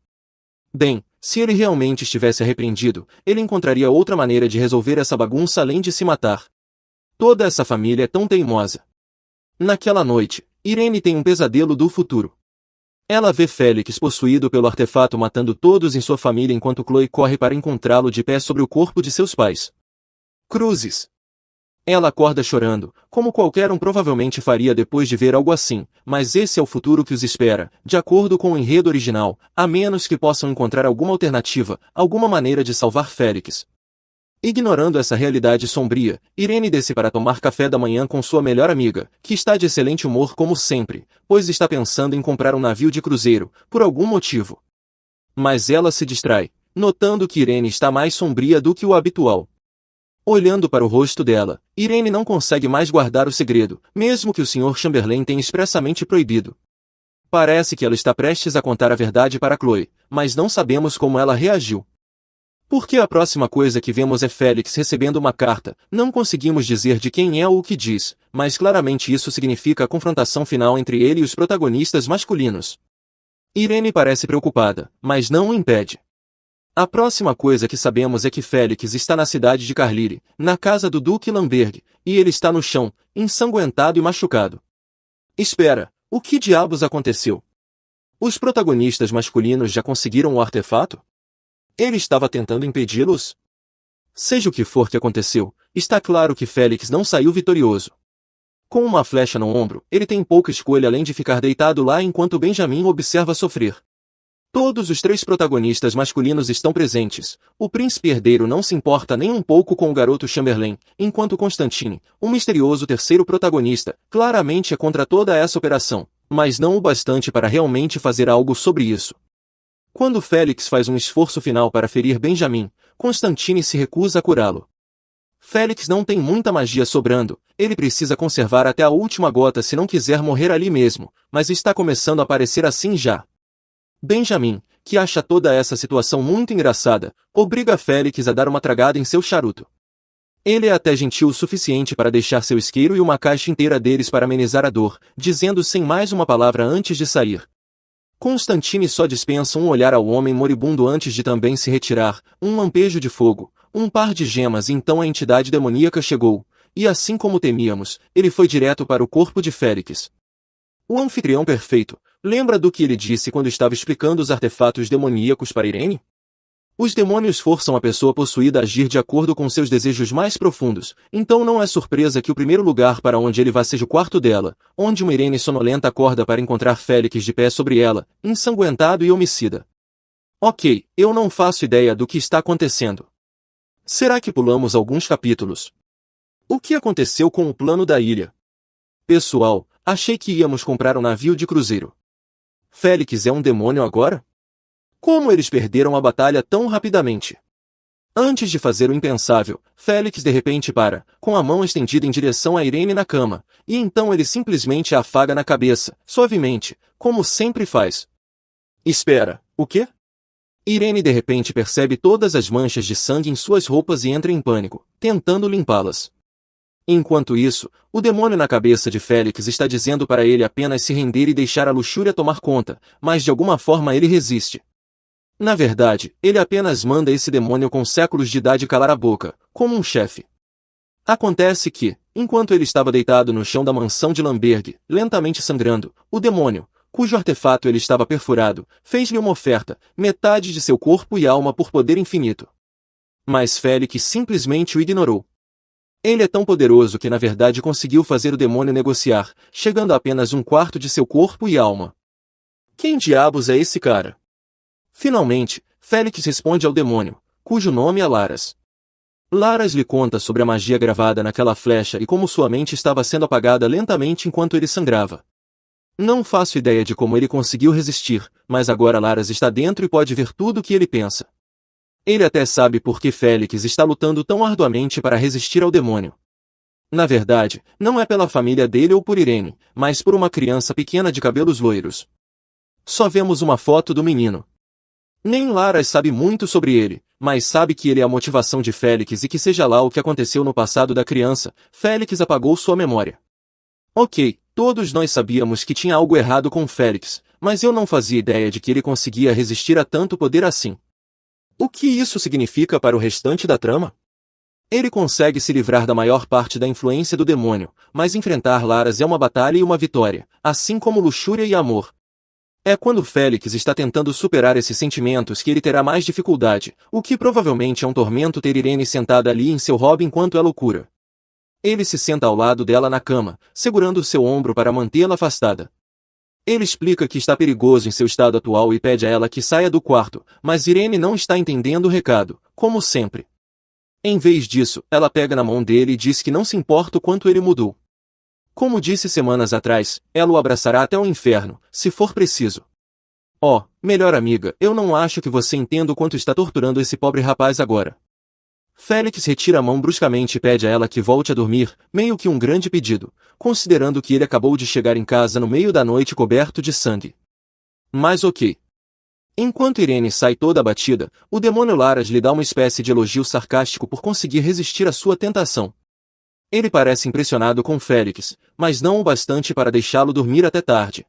Bem, se ele realmente estivesse arrependido, ele encontraria outra maneira de resolver essa bagunça além de se matar. Toda essa família é tão teimosa. Naquela noite, Irene tem um pesadelo do futuro. Ela vê Félix possuído pelo artefato matando todos em sua família enquanto Chloe corre para encontrá-lo de pé sobre o corpo de seus pais. Cruzes. Ela acorda chorando, como qualquer um provavelmente faria depois de ver algo assim, mas esse é o futuro que os espera, de acordo com o enredo original, a menos que possam encontrar alguma alternativa, alguma maneira de salvar Félix. Ignorando essa realidade sombria, Irene desce para tomar café da manhã com sua melhor amiga, que está de excelente humor como sempre, pois está pensando em comprar um navio de cruzeiro, por algum motivo. Mas ela se distrai, notando que Irene está mais sombria do que o habitual. Olhando para o rosto dela, Irene não consegue mais guardar o segredo, mesmo que o Sr. Chamberlain tenha expressamente proibido. Parece que ela está prestes a contar a verdade para Chloe, mas não sabemos como ela reagiu. Porque a próxima coisa que vemos é Félix recebendo uma carta, não conseguimos dizer de quem é ou o que diz, mas claramente isso significa a confrontação final entre ele e os protagonistas masculinos. Irene parece preocupada, mas não o impede. A próxima coisa que sabemos é que Félix está na cidade de Carlyle, na casa do Duque Lamberg, e ele está no chão, ensanguentado e machucado. Espera, o que diabos aconteceu? Os protagonistas masculinos já conseguiram o artefato? Ele estava tentando impedi-los? Seja o que for que aconteceu, está claro que Félix não saiu vitorioso. Com uma flecha no ombro, ele tem pouca escolha além de ficar deitado lá enquanto Benjamin observa sofrer. Todos os três protagonistas masculinos estão presentes. O príncipe herdeiro não se importa nem um pouco com o garoto Chamberlain, enquanto Constantine, o misterioso terceiro protagonista, claramente é contra toda essa operação, mas não o bastante para realmente fazer algo sobre isso. Quando Félix faz um esforço final para ferir Benjamin, Constantine se recusa a curá-lo. Félix não tem muita magia sobrando, ele precisa conservar até a última gota se não quiser morrer ali mesmo, mas está começando a parecer assim já. Benjamin, que acha toda essa situação muito engraçada, obriga Félix a dar uma tragada em seu charuto. Ele é até gentil o suficiente para deixar seu isqueiro e uma caixa inteira deles para amenizar a dor, dizendo sem mais uma palavra antes de sair. Constantine só dispensa um olhar ao homem moribundo antes de também se retirar, um lampejo de fogo, um par de gemas e então a entidade demoníaca chegou, e assim como temíamos, ele foi direto para o corpo de Félix. O anfitrião perfeito, lembra do que ele disse quando estava explicando os artefatos demoníacos para Irene? Os demônios forçam a pessoa possuída a agir de acordo com seus desejos mais profundos, então não é surpresa que o primeiro lugar para onde ele vá seja o quarto dela, onde uma Irene sonolenta acorda para encontrar Félix de pé sobre ela, ensanguentado e homicida. Ok, eu não faço ideia do que está acontecendo. Será que pulamos alguns capítulos? O que aconteceu com o plano da ilha? Pessoal, achei que íamos comprar um navio de cruzeiro. Félix é um demônio agora? Como eles perderam a batalha tão rapidamente? Antes de fazer o impensável, Félix de repente para, com a mão estendida em direção a Irene na cama, e então ele simplesmente a afaga na cabeça, suavemente, como sempre faz. Espera, o quê? Irene de repente percebe todas as manchas de sangue em suas roupas e entra em pânico, tentando limpá-las. Enquanto isso, o demônio na cabeça de Félix está dizendo para ele apenas se render e deixar a luxúria tomar conta, mas de alguma forma ele resiste. Na verdade, ele apenas manda esse demônio com séculos de idade calar a boca, como um chefe. Acontece que, enquanto ele estava deitado no chão da mansão de Lamberg, lentamente sangrando, o demônio, cujo artefato ele estava perfurado, fez-lhe uma oferta, metade de seu corpo e alma por poder infinito. Mas Félix simplesmente o ignorou. Ele é tão poderoso que na verdade conseguiu fazer o demônio negociar, chegando a apenas um quarto de seu corpo e alma. Quem diabos é esse cara? Finalmente, Félix responde ao demônio, cujo nome é Laras. Laras lhe conta sobre a magia gravada naquela flecha e como sua mente estava sendo apagada lentamente enquanto ele sangrava. Não faço ideia de como ele conseguiu resistir, mas agora Laras está dentro e pode ver tudo o que ele pensa. Ele até sabe por que Félix está lutando tão arduamente para resistir ao demônio. Na verdade, não é pela família dele ou por Irene, mas por uma criança pequena de cabelos loiros. Só vemos uma foto do menino. Nem Laras sabe muito sobre ele, mas sabe que ele é a motivação de Félix e que seja lá o que aconteceu no passado da criança, Félix apagou sua memória. Ok, todos nós sabíamos que tinha algo errado com Félix, mas eu não fazia ideia de que ele conseguia resistir a tanto poder assim. O que isso significa para o restante da trama? Ele consegue se livrar da maior parte da influência do demônio, mas enfrentar Laras é uma batalha e uma vitória, assim como luxúria e amor. É quando Félix está tentando superar esses sentimentos que ele terá mais dificuldade, o que provavelmente é um tormento ter Irene sentada ali em seu hobby enquanto ela o cura. Ele se senta ao lado dela na cama, segurando seu ombro para mantê-la afastada. Ele explica que está perigoso em seu estado atual e pede a ela que saia do quarto, mas Irene não está entendendo o recado, como sempre. Em vez disso, ela pega na mão dele e diz que não se importa o quanto ele mudou. Como disse semanas atrás, ela o abraçará até o inferno, se for preciso. Oh, melhor amiga, eu não acho que você entenda o quanto está torturando esse pobre rapaz agora. Félix retira a mão bruscamente e pede a ela que volte a dormir, meio que um grande pedido, considerando que ele acabou de chegar em casa no meio da noite coberto de sangue. Mas ok. Enquanto Irene sai toda abatida, o demônio Laras lhe dá uma espécie de elogio sarcástico por conseguir resistir à sua tentação. Ele parece impressionado com Félix, mas não o bastante para deixá-lo dormir até tarde.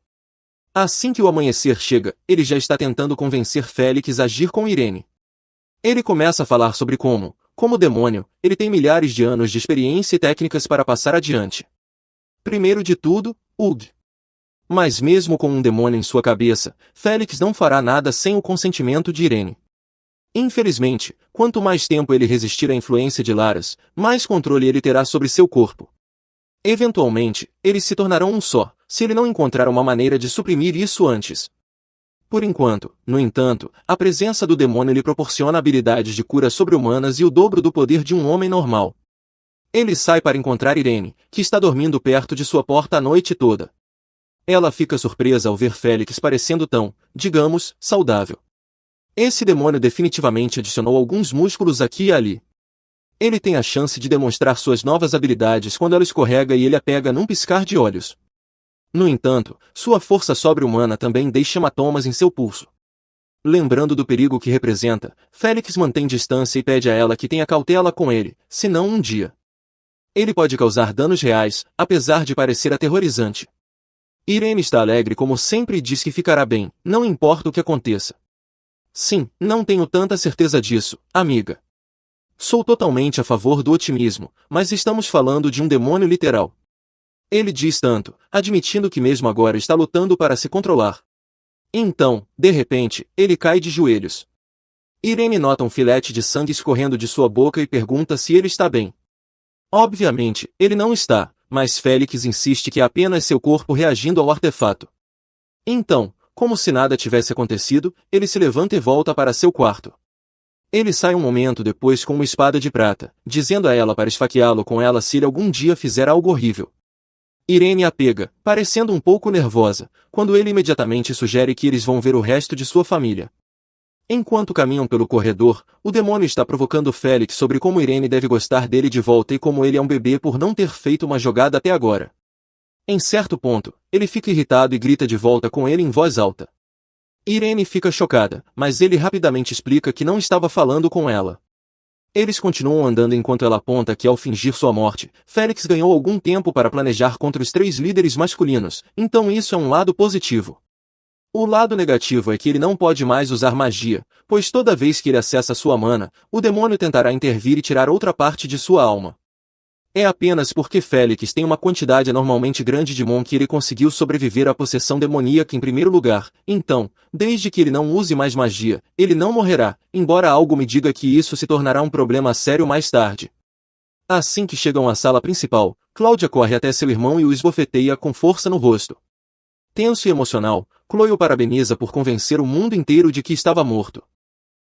Assim que o amanhecer chega, ele já está tentando convencer Félix a agir com Irene. Ele começa a falar sobre como demônio, ele tem milhares de anos de experiência e técnicas para passar adiante. Primeiro de tudo, Ugg. Mas mesmo com um demônio em sua cabeça, Félix não fará nada sem o consentimento de Irene. Infelizmente, quanto mais tempo ele resistir à influência de Laras, mais controle ele terá sobre seu corpo. Eventualmente, eles se tornarão um só, se ele não encontrar uma maneira de suprimir isso antes. Por enquanto, no entanto, a presença do demônio lhe proporciona habilidades de cura sobre-humanas e o dobro do poder de um homem normal. Ele sai para encontrar Irene, que está dormindo perto de sua porta a noite toda. Ela fica surpresa ao ver Félix parecendo tão, digamos, saudável. Esse demônio definitivamente adicionou alguns músculos aqui e ali. Ele tem a chance de demonstrar suas novas habilidades quando ela escorrega e ele a pega num piscar de olhos. No entanto, sua força sobre-humana também deixa hematomas em seu pulso. Lembrando do perigo que representa, Félix mantém distância e pede a ela que tenha cautela com ele, senão um dia ele pode causar danos reais, apesar de parecer aterrorizante. Irene está alegre como sempre e diz que ficará bem, não importa o que aconteça. Sim, não tenho tanta certeza disso, amiga. Sou totalmente a favor do otimismo, mas estamos falando de um demônio literal. Ele diz tanto, admitindo que mesmo agora está lutando para se controlar. Então, de repente, ele cai de joelhos. Irene nota um filete de sangue escorrendo de sua boca e pergunta se ele está bem. Obviamente, ele não está, mas Félix insiste que é apenas seu corpo reagindo ao artefato. Então, como se nada tivesse acontecido, ele se levanta e volta para seu quarto. Ele sai um momento depois com uma espada de prata, dizendo a ela para esfaqueá-lo com ela se ele algum dia fizer algo horrível. Irene a pega, parecendo um pouco nervosa, quando ele imediatamente sugere que eles vão ver o resto de sua família. Enquanto caminham pelo corredor, o demônio está provocando Félix sobre como Irene deve gostar dele de volta e como ele é um bebê por não ter feito uma jogada até agora. Em certo ponto, ele fica irritado e grita de volta com ele em voz alta. Irene fica chocada, mas ele rapidamente explica que não estava falando com ela. Eles continuam andando enquanto ela aponta que ao fingir sua morte, Félix ganhou algum tempo para planejar contra os 3 líderes masculinos, então isso é um lado positivo. O lado negativo é que ele não pode mais usar magia, pois toda vez que ele acessa sua mana, o demônio tentará intervir e tirar outra parte de sua alma. É apenas porque Félix tem uma quantidade anormalmente grande de Mon que ele conseguiu sobreviver à possessão demoníaca em primeiro lugar, então, desde que ele não use mais magia, ele não morrerá, embora algo me diga que isso se tornará um problema sério mais tarde. Assim que chegam à sala principal, Cláudia corre até seu irmão e o esbofeteia com força no rosto. Tenso e emocional, Chloe o parabeniza por convencer o mundo inteiro de que estava morto.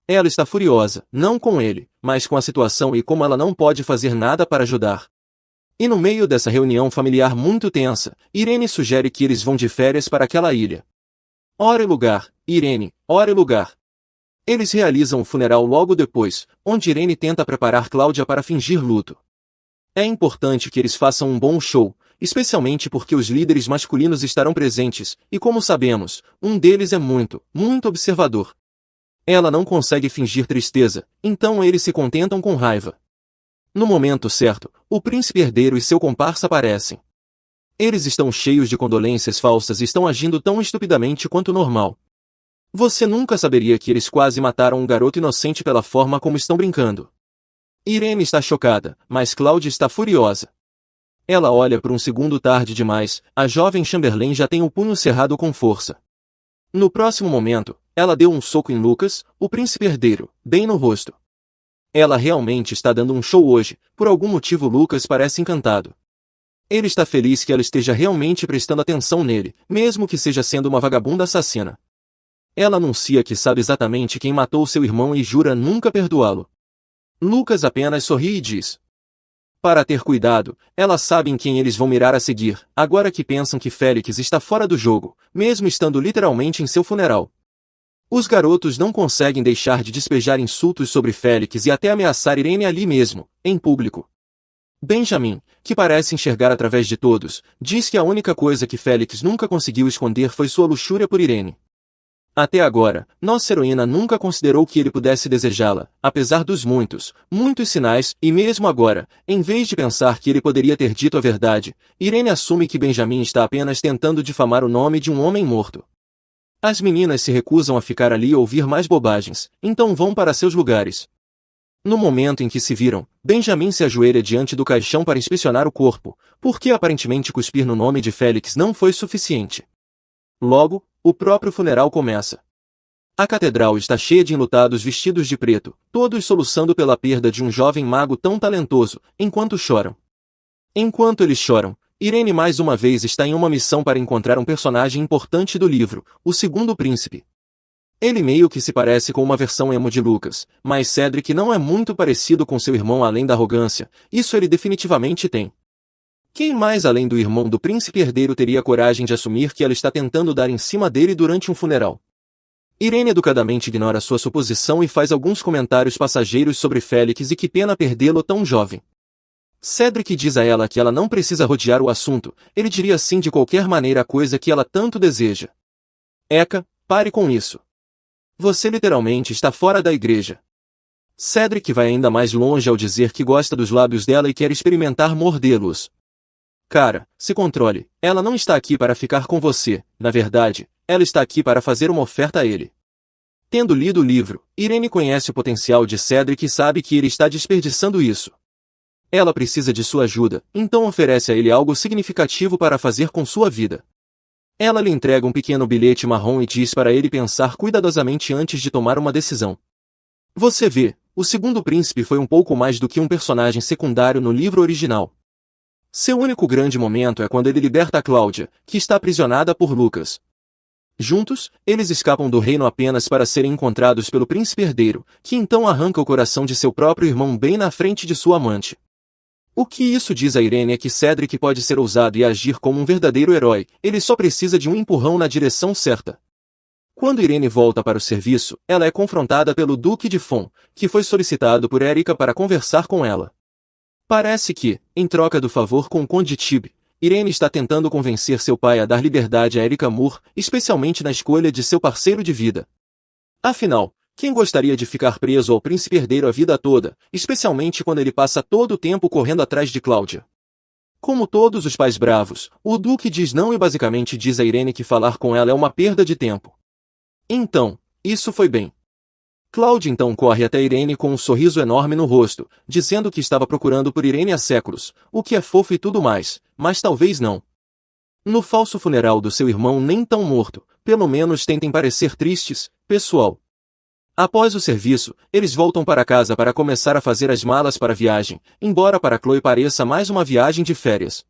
Ela está furiosa, não com ele, mas com a situação e como ela não pode fazer nada para ajudar. E no meio dessa reunião familiar muito tensa, Irene sugere que eles vão de férias para aquela ilha. Hora e lugar, Irene, hora e lugar. Eles realizam o funeral logo depois, onde Irene tenta preparar Cláudia para fingir luto. É importante que eles façam um bom show, especialmente porque os líderes masculinos estarão presentes, e como sabemos, um deles é muito, muito observador. Ela não consegue fingir tristeza, então eles se contentam com raiva. No momento certo, o príncipe herdeiro e seu comparsa aparecem. Eles estão cheios de condolências falsas e estão agindo tão estupidamente quanto normal. Você nunca saberia que eles quase mataram um garoto inocente pela forma como estão brincando. Irene está chocada, mas Cláudia está furiosa. Ela olha por um segundo tarde demais, a jovem Chamberlain já tem o punho cerrado com força. No próximo momento, ela deu um soco em Lucas, o príncipe herdeiro, bem no rosto. Ela realmente está dando um show hoje, por algum motivo Lucas parece encantado. Ele está feliz que ela esteja realmente prestando atenção nele, mesmo que seja sendo uma vagabunda assassina. Ela anuncia que sabe exatamente quem matou seu irmão e jura nunca perdoá-lo. Lucas apenas sorri e diz: para ter cuidado, elas sabem quem eles vão mirar a seguir, agora que pensam que Félix está fora do jogo, mesmo estando literalmente em seu funeral. Os garotos não conseguem deixar de despejar insultos sobre Félix e até ameaçar Irene ali mesmo, em público. Benjamin, que parece enxergar através de todos, diz que a única coisa que Félix nunca conseguiu esconder foi sua luxúria por Irene. Até agora, nossa heroína nunca considerou que ele pudesse desejá-la, apesar dos muitos, muitos sinais, e mesmo agora, em vez de pensar que ele poderia ter dito a verdade, Irene assume que Benjamin está apenas tentando difamar o nome de um homem morto. As meninas se recusam a ficar ali e ouvir mais bobagens, então vão para seus lugares. No momento em que se viram, Benjamin se ajoelha diante do caixão para inspecionar o corpo, porque aparentemente cuspir no nome de Félix não foi suficiente. Logo, o próprio funeral começa. A catedral está cheia de enlutados vestidos de preto, todos soluçando pela perda de um jovem mago tão talentoso, enquanto choram. Enquanto eles choram, Irene mais uma vez está em uma missão para encontrar um personagem importante do livro, o Segundo Príncipe. Ele meio que se parece com uma versão emo de Lucas, mas Cedric não é muito parecido com seu irmão além da arrogância, isso ele definitivamente tem. Quem mais além do irmão do príncipe herdeiro teria coragem de assumir que ela está tentando dar em cima dele durante um funeral? Irene educadamente ignora sua suposição e faz alguns comentários passageiros sobre Félix e que pena perdê-lo tão jovem. Cedric diz a ela que ela não precisa rodear o assunto, ele diria sim de qualquer maneira a coisa que ela tanto deseja. Eka, pare com isso. Você literalmente está fora da igreja. Cedric vai ainda mais longe ao dizer que gosta dos lábios dela e quer experimentar mordê-los. Cara, se controle, ela não está aqui para ficar com você, na verdade, ela está aqui para fazer uma oferta a ele. Tendo lido o livro, Irene conhece o potencial de Cedric e sabe que ele está desperdiçando isso. Ela precisa de sua ajuda, então oferece a ele algo significativo para fazer com sua vida. Ela lhe entrega um pequeno bilhete marrom e diz para ele pensar cuidadosamente antes de tomar uma decisão. Você vê, o Segundo Príncipe foi um pouco mais do que um personagem secundário no livro original. Seu único grande momento é quando ele liberta a Cláudia, que está aprisionada por Lucas. Juntos, eles escapam do reino apenas para serem encontrados pelo príncipe herdeiro, que então arranca o coração de seu próprio irmão bem na frente de sua amante. O que isso diz a Irene é que Cedric pode ser ousado e agir como um verdadeiro herói, ele só precisa de um empurrão na direção certa. Quando Irene volta para o serviço, ela é confrontada pelo Duque de Fon, que foi solicitado por Erika para conversar com ela. Parece que, em troca do favor com o Conde Tib, Irene está tentando convencer seu pai a dar liberdade a Erika Moore, especialmente na escolha de seu parceiro de vida. Afinal, quem gostaria de ficar preso ao príncipe herdeiro a vida toda, especialmente quando ele passa todo o tempo correndo atrás de Cláudia? Como todos os pais bravos, o Duque diz não e basicamente diz a Irene que falar com ela é uma perda de tempo. Então, isso foi bem. Cláudia então corre até Irene com um sorriso enorme no rosto, dizendo que estava procurando por Irene há séculos, o que é fofo e tudo mais, mas talvez não. No falso funeral do seu irmão nem tão morto, pelo menos tentem parecer tristes, pessoal. Após o serviço, eles voltam para casa para começar a fazer as malas para a viagem, embora para Chloe pareça mais uma viagem de férias.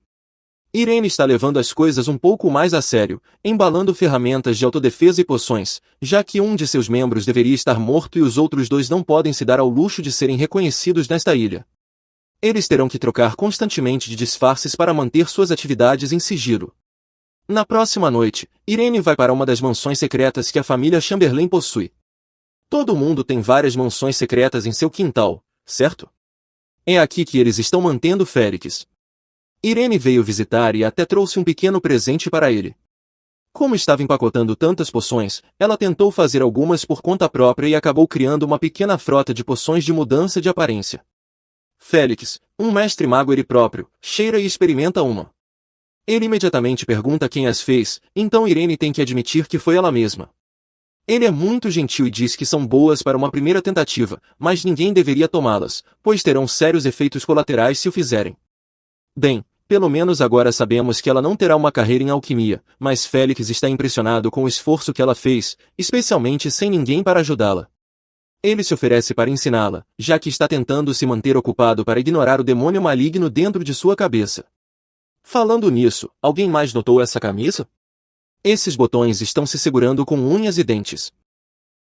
Irene está levando as coisas um pouco mais a sério, embalando ferramentas de autodefesa e poções, já que um de seus membros deveria estar morto e os outros dois não podem se dar ao luxo de serem reconhecidos nesta ilha. Eles terão que trocar constantemente de disfarces para manter suas atividades em sigilo. Na próxima noite, Irene vai para uma das mansões secretas que a família Chamberlain possui. Todo mundo tem várias mansões secretas em seu quintal, certo? É aqui que eles estão mantendo Félix. Irene veio visitar e até trouxe um pequeno presente para ele. Como estava empacotando tantas poções, ela tentou fazer algumas por conta própria e acabou criando uma pequena frota de poções de mudança de aparência. Félix, um mestre mago ele próprio, cheira e experimenta uma. Ele imediatamente pergunta quem as fez, então Irene tem que admitir que foi ela mesma. Ele é muito gentil e diz que são boas para uma primeira tentativa, mas ninguém deveria tomá-las, pois terão sérios efeitos colaterais se o fizerem. Bem, pelo menos agora sabemos que ela não terá uma carreira em alquimia, mas Félix está impressionado com o esforço que ela fez, especialmente sem ninguém para ajudá-la. Ele se oferece para ensiná-la, já que está tentando se manter ocupado para ignorar o demônio maligno dentro de sua cabeça. Falando nisso, alguém mais notou essa camisa? Esses botões estão se segurando com unhas e dentes.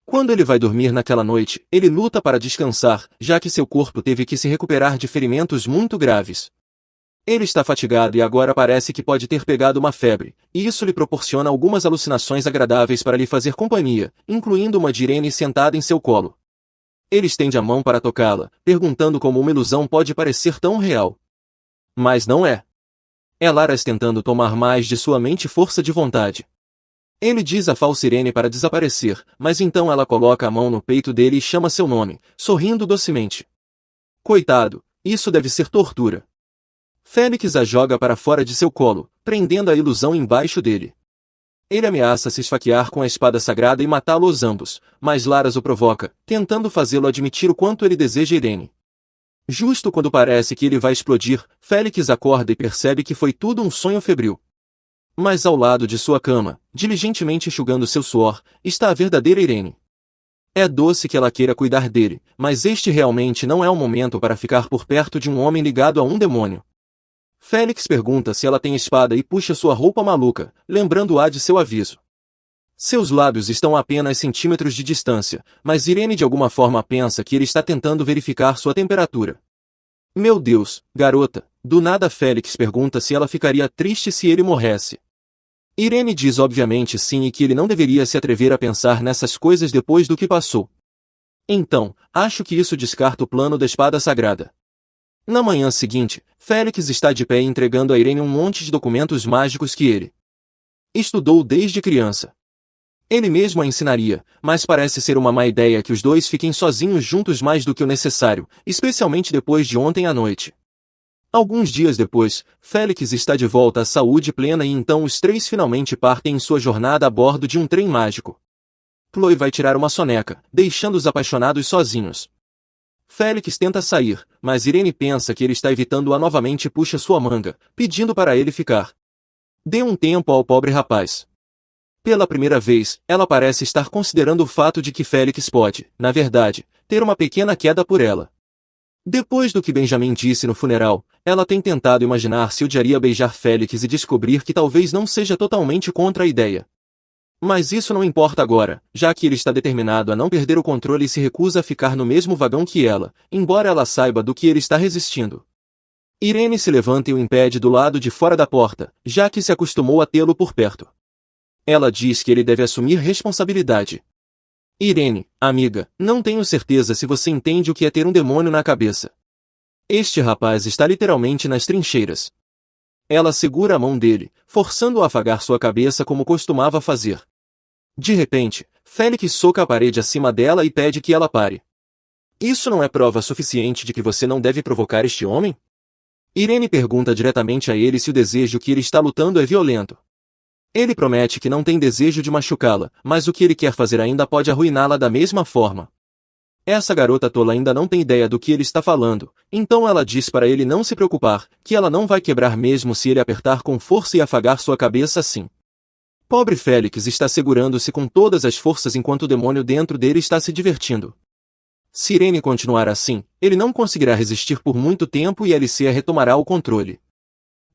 Quando ele vai dormir naquela noite, ele luta para descansar, já que seu corpo teve que se recuperar de ferimentos muito graves. Ele está fatigado e agora parece que pode ter pegado uma febre, e isso lhe proporciona algumas alucinações agradáveis para lhe fazer companhia, incluindo uma de Irene sentada em seu colo. Ele estende a mão para tocá-la, perguntando como uma ilusão pode parecer tão real. Mas não é. É Laras tentando tomar mais de sua mente e força de vontade. Ele diz à falsa Irene para desaparecer, mas então ela coloca a mão no peito dele e chama seu nome, sorrindo docemente. Coitado, isso deve ser tortura. Félix a joga para fora de seu colo, prendendo a ilusão embaixo dele. Ele ameaça se esfaquear com a espada sagrada e matá-los ambos, mas Laras o provoca, tentando fazê-lo admitir o quanto ele deseja Irene. Justo quando parece que ele vai explodir, Félix acorda e percebe que foi tudo um sonho febril. Mas ao lado de sua cama, diligentemente enxugando seu suor, está a verdadeira Irene. É doce que ela queira cuidar dele, mas este realmente não é o momento para ficar por perto de um homem ligado a um demônio. Félix pergunta se ela tem espada e puxa sua roupa maluca, lembrando-a de seu aviso. Seus lábios estão a apenas centímetros de distância, mas Irene de alguma forma pensa que ele está tentando verificar sua temperatura. Meu Deus, garota, do nada Félix pergunta se ela ficaria triste se ele morresse. Irene diz obviamente sim e que ele não deveria se atrever a pensar nessas coisas depois do que passou. Então, acho que isso descarta o plano da espada sagrada. Na manhã seguinte, Félix está de pé entregando a Irene um monte de documentos mágicos que ele estudou desde criança. Ele mesmo a ensinaria, mas parece ser uma má ideia que os dois fiquem sozinhos juntos mais do que o necessário, especialmente depois de ontem à noite. Alguns dias depois, Félix está de volta à saúde plena e então os três finalmente partem em sua jornada a bordo de um trem mágico. Chloe vai tirar uma soneca, deixando os apaixonados sozinhos. Félix tenta sair, mas Irene pensa que ele está evitando-a novamente e puxa sua manga, pedindo para ele ficar. Dê um tempo ao pobre rapaz. Pela primeira vez, ela parece estar considerando o fato de que Félix pode, na verdade, ter uma pequena queda por ela. Depois do que Benjamin disse no funeral, ela tem tentado imaginar se odiaria beijar Félix e descobrir que talvez não seja totalmente contra a ideia. Mas isso não importa agora, já que ele está determinado a não perder o controle e se recusa a ficar no mesmo vagão que ela, embora ela saiba do que ele está resistindo. Irene se levanta e o impede do lado de fora da porta, já que se acostumou a tê-lo por perto. Ela diz que ele deve assumir responsabilidade. Irene, amiga, não tenho certeza se você entende o que é ter um demônio na cabeça. Este rapaz está literalmente nas trincheiras. Ela segura a mão dele, forçando-o a afagar sua cabeça como costumava fazer. De repente, Félix soca a parede acima dela e pede que ela pare. Isso não é prova suficiente de que você não deve provocar este homem? Irene pergunta diretamente a ele se o desejo que ele está lutando é violento. Ele promete que não tem desejo de machucá-la, mas o que ele quer fazer ainda pode arruiná-la da mesma forma. Essa garota tola ainda não tem ideia do que ele está falando, então ela diz para ele não se preocupar, que ela não vai quebrar mesmo se ele apertar com força e afagar sua cabeça assim. Pobre Félix está segurando-se com todas as forças enquanto o demônio dentro dele está se divertindo. Se Irene continuar assim, ele não conseguirá resistir por muito tempo e Alicia retomará o controle.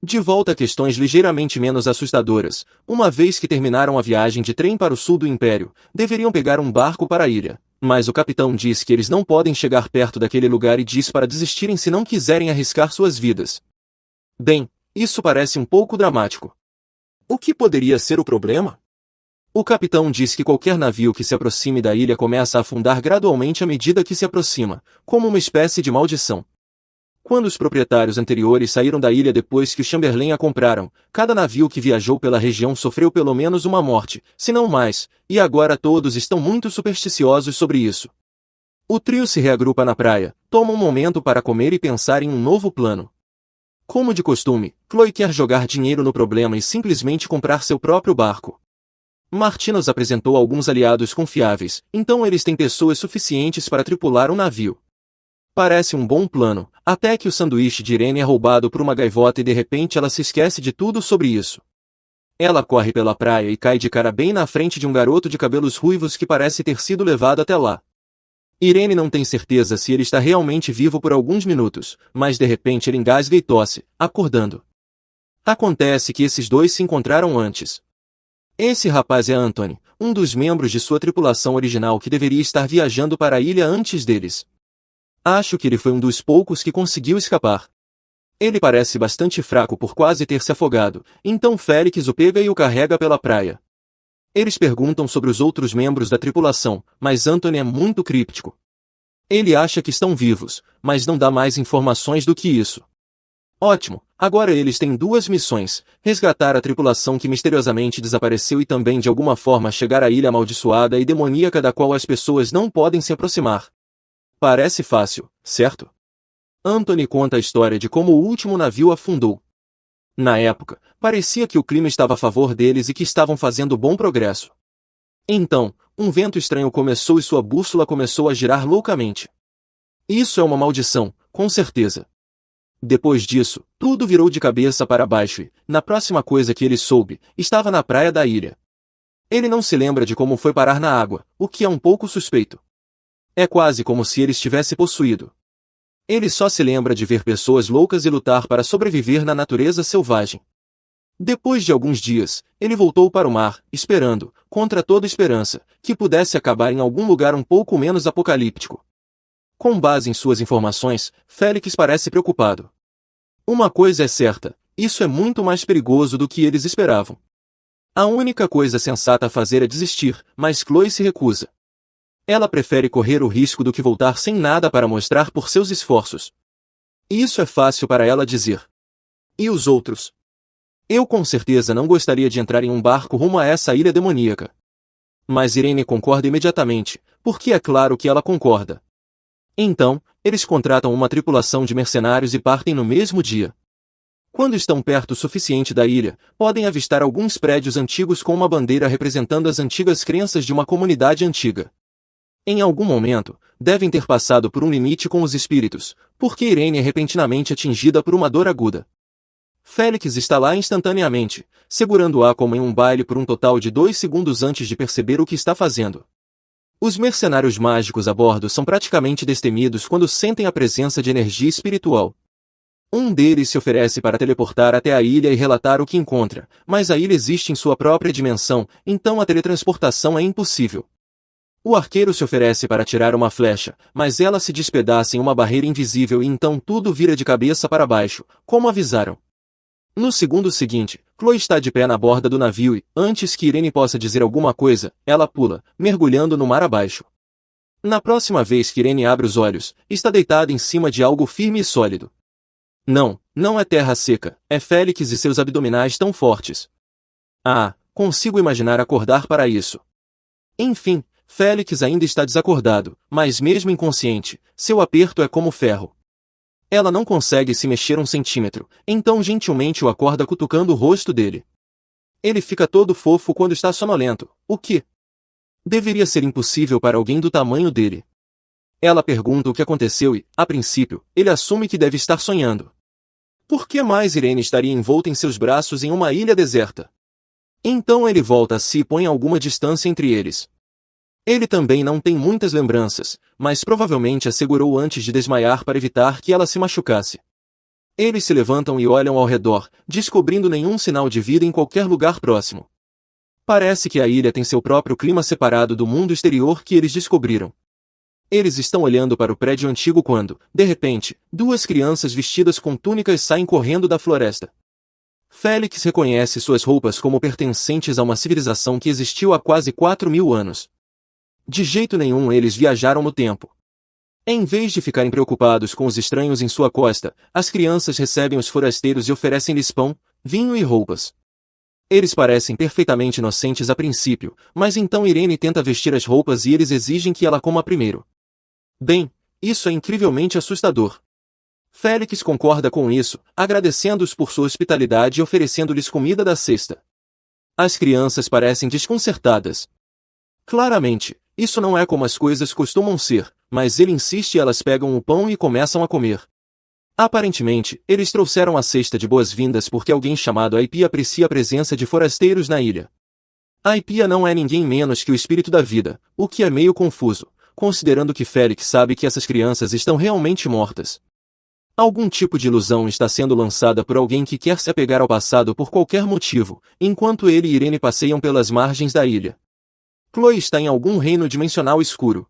De volta a questões ligeiramente menos assustadoras, uma vez que terminaram a viagem de trem para o sul do Império, deveriam pegar um barco para a ilha, mas o capitão diz que eles não podem chegar perto daquele lugar e diz para desistirem se não quiserem arriscar suas vidas. Bem, isso parece um pouco dramático. O que poderia ser o problema? O capitão diz que qualquer navio que se aproxime da ilha começa a afundar gradualmente à medida que se aproxima, como uma espécie de maldição. Quando os proprietários anteriores saíram da ilha depois que o Chamberlain a compraram, cada navio que viajou pela região sofreu pelo menos uma morte, se não mais, e agora todos estão muito supersticiosos sobre isso. O trio se reagrupa na praia, toma um momento para comer e pensar em um novo plano. Como de costume, Chloe quer jogar dinheiro no problema e simplesmente comprar seu próprio barco. Martinus apresentou alguns aliados confiáveis, então eles têm pessoas suficientes para tripular um navio. Parece um bom plano, até que o sanduíche de Irene é roubado por uma gaivota e de repente ela se esquece de tudo sobre isso. Ela corre pela praia e cai de cara bem na frente de um garoto de cabelos ruivos que parece ter sido levado até lá. Irene não tem certeza se ele está realmente vivo por alguns minutos, mas de repente ele engasga e tosse, acordando. Acontece que esses dois se encontraram antes. Esse rapaz é Anthony, um dos membros de sua tripulação original que deveria estar viajando para a ilha antes deles. Acho que ele foi um dos poucos que conseguiu escapar. Ele parece bastante fraco por quase ter se afogado, então Félix o pega e o carrega pela praia. Eles perguntam sobre os outros membros da tripulação, mas Anthony é muito críptico. Ele acha que estão vivos, mas não dá mais informações do que isso. Ótimo, agora eles têm duas missões, resgatar a tripulação que misteriosamente desapareceu e também de alguma forma chegar à ilha amaldiçoada e demoníaca da qual as pessoas não podem se aproximar. Parece fácil, certo? Anthony conta a história de como o último navio afundou. Na época, parecia que o clima estava a favor deles e que estavam fazendo bom progresso. Então, um vento estranho começou e sua bússola começou a girar loucamente. Isso é uma maldição, com certeza. Depois disso, tudo virou de cabeça para baixo e, na próxima coisa que ele soube, estava na praia da ilha. Ele não se lembra de como foi parar na água, o que é um pouco suspeito. É quase como se ele estivesse possuído. Ele só se lembra de ver pessoas loucas e lutar para sobreviver na natureza selvagem. Depois de alguns dias, ele voltou para o mar, esperando, contra toda esperança, que pudesse acabar em algum lugar um pouco menos apocalíptico. Com base em suas informações, Félix parece preocupado. Uma coisa é certa, isso é muito mais perigoso do que eles esperavam. A única coisa sensata a fazer é desistir, mas Chloe se recusa. Ela prefere correr o risco do que voltar sem nada para mostrar por seus esforços. Isso é fácil para ela dizer. E os outros? Eu com certeza não gostaria de entrar em um barco rumo a essa ilha demoníaca. Mas Irene concorda imediatamente, porque é claro que ela concorda. Então, eles contratam uma tripulação de mercenários e partem no mesmo dia. Quando estão perto o suficiente da ilha, podem avistar alguns prédios antigos com uma bandeira representando as antigas crenças de uma comunidade antiga. Em algum momento, devem ter passado por um limite com os espíritos, porque Irene é repentinamente atingida por uma dor aguda. Félix está lá instantaneamente, segurando-a como em um baile por um total de 2 segundos antes de perceber o que está fazendo. Os mercenários mágicos a bordo são praticamente destemidos quando sentem a presença de energia espiritual. Um deles se oferece para teleportar até a ilha e relatar o que encontra, mas a ilha existe em sua própria dimensão, então a teletransportação é impossível. O arqueiro se oferece para tirar uma flecha, mas ela se despedaça em uma barreira invisível e então tudo vira de cabeça para baixo, como avisaram. No segundo seguinte, Chloe está de pé na borda do navio e, antes que Irene possa dizer alguma coisa, ela pula, mergulhando no mar abaixo. Na próxima vez que Irene abre os olhos, está deitada em cima de algo firme e sólido. Não é terra seca, é Félix e seus abdominais tão fortes. Ah, consigo imaginar acordar para isso. Enfim, Félix ainda está desacordado, mas mesmo inconsciente, seu aperto é como ferro. Ela não consegue se mexer um centímetro, então gentilmente o acorda cutucando o rosto dele. Ele fica todo fofo quando está sonolento, o que deveria ser impossível para alguém do tamanho dele. Ela pergunta o que aconteceu e, a princípio, ele assume que deve estar sonhando. Por que mais Irene estaria envolta em seus braços em uma ilha deserta? Então ele volta a si e põe alguma distância entre eles. Ele também não tem muitas lembranças, mas provavelmente a segurou antes de desmaiar para evitar que ela se machucasse. Eles se levantam e olham ao redor, descobrindo nenhum sinal de vida em qualquer lugar próximo. Parece que a ilha tem seu próprio clima separado do mundo exterior que eles descobriram. Eles estão olhando para o prédio antigo quando, de repente, 2 crianças vestidas com túnicas saem correndo da floresta. Félix reconhece suas roupas como pertencentes a uma civilização que existiu há quase 4.000 anos. De jeito nenhum eles viajaram no tempo. Em vez de ficarem preocupados com os estranhos em sua costa, as crianças recebem os forasteiros e oferecem-lhes pão, vinho e roupas. Eles parecem perfeitamente inocentes a princípio, mas então Irene tenta vestir as roupas e eles exigem que ela coma primeiro. Bem, isso é incrivelmente assustador. Félix concorda com isso, agradecendo-os por sua hospitalidade e oferecendo-lhes comida da cesta. As crianças parecem desconcertadas. Claramente, isso não é como as coisas costumam ser, mas ele insiste e elas pegam o pão e começam a comer. Aparentemente, eles trouxeram a cesta de boas-vindas porque alguém chamado Aipia aprecia a presença de forasteiros na ilha. Aipia não é ninguém menos que o espírito da vida, o que é meio confuso, considerando que Félix sabe que essas crianças estão realmente mortas. Algum tipo de ilusão está sendo lançada por alguém que quer se apegar ao passado por qualquer motivo, enquanto ele e Irene passeiam pelas margens da ilha. Chloe está em algum reino dimensional escuro.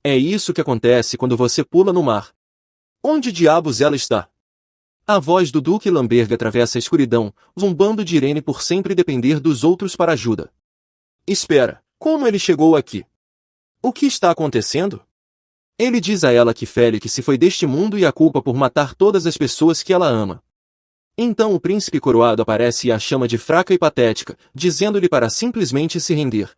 É isso que acontece quando você pula no mar. Onde diabos ela está? A voz do Duque Lamberg atravessa a escuridão, zombando de Irene por sempre depender dos outros para ajuda. Espera, como ele chegou aqui? O que está acontecendo? Ele diz a ela que Félix se foi deste mundo e a culpa por matar todas as pessoas que ela ama. Então o príncipe coroado aparece e a chama de fraca e patética, dizendo-lhe para simplesmente se render.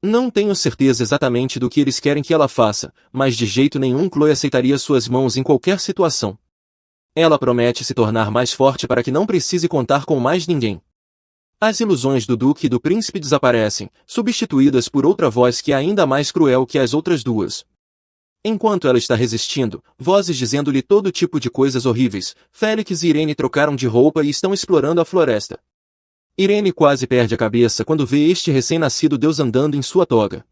Não tenho certeza exatamente do que eles querem que ela faça, mas de jeito nenhum Chloe aceitaria suas mãos em qualquer situação. Ela promete se tornar mais forte para que não precise contar com mais ninguém. As ilusões do duque e do príncipe desaparecem, substituídas por outra voz que é ainda mais cruel que as outras duas. Enquanto ela está resistindo, vozes dizendo-lhe todo tipo de coisas horríveis, Félix e Irene trocaram de roupa e estão explorando a floresta. Irene quase perde a cabeça quando vê este recém-nascido deus andando em sua toga.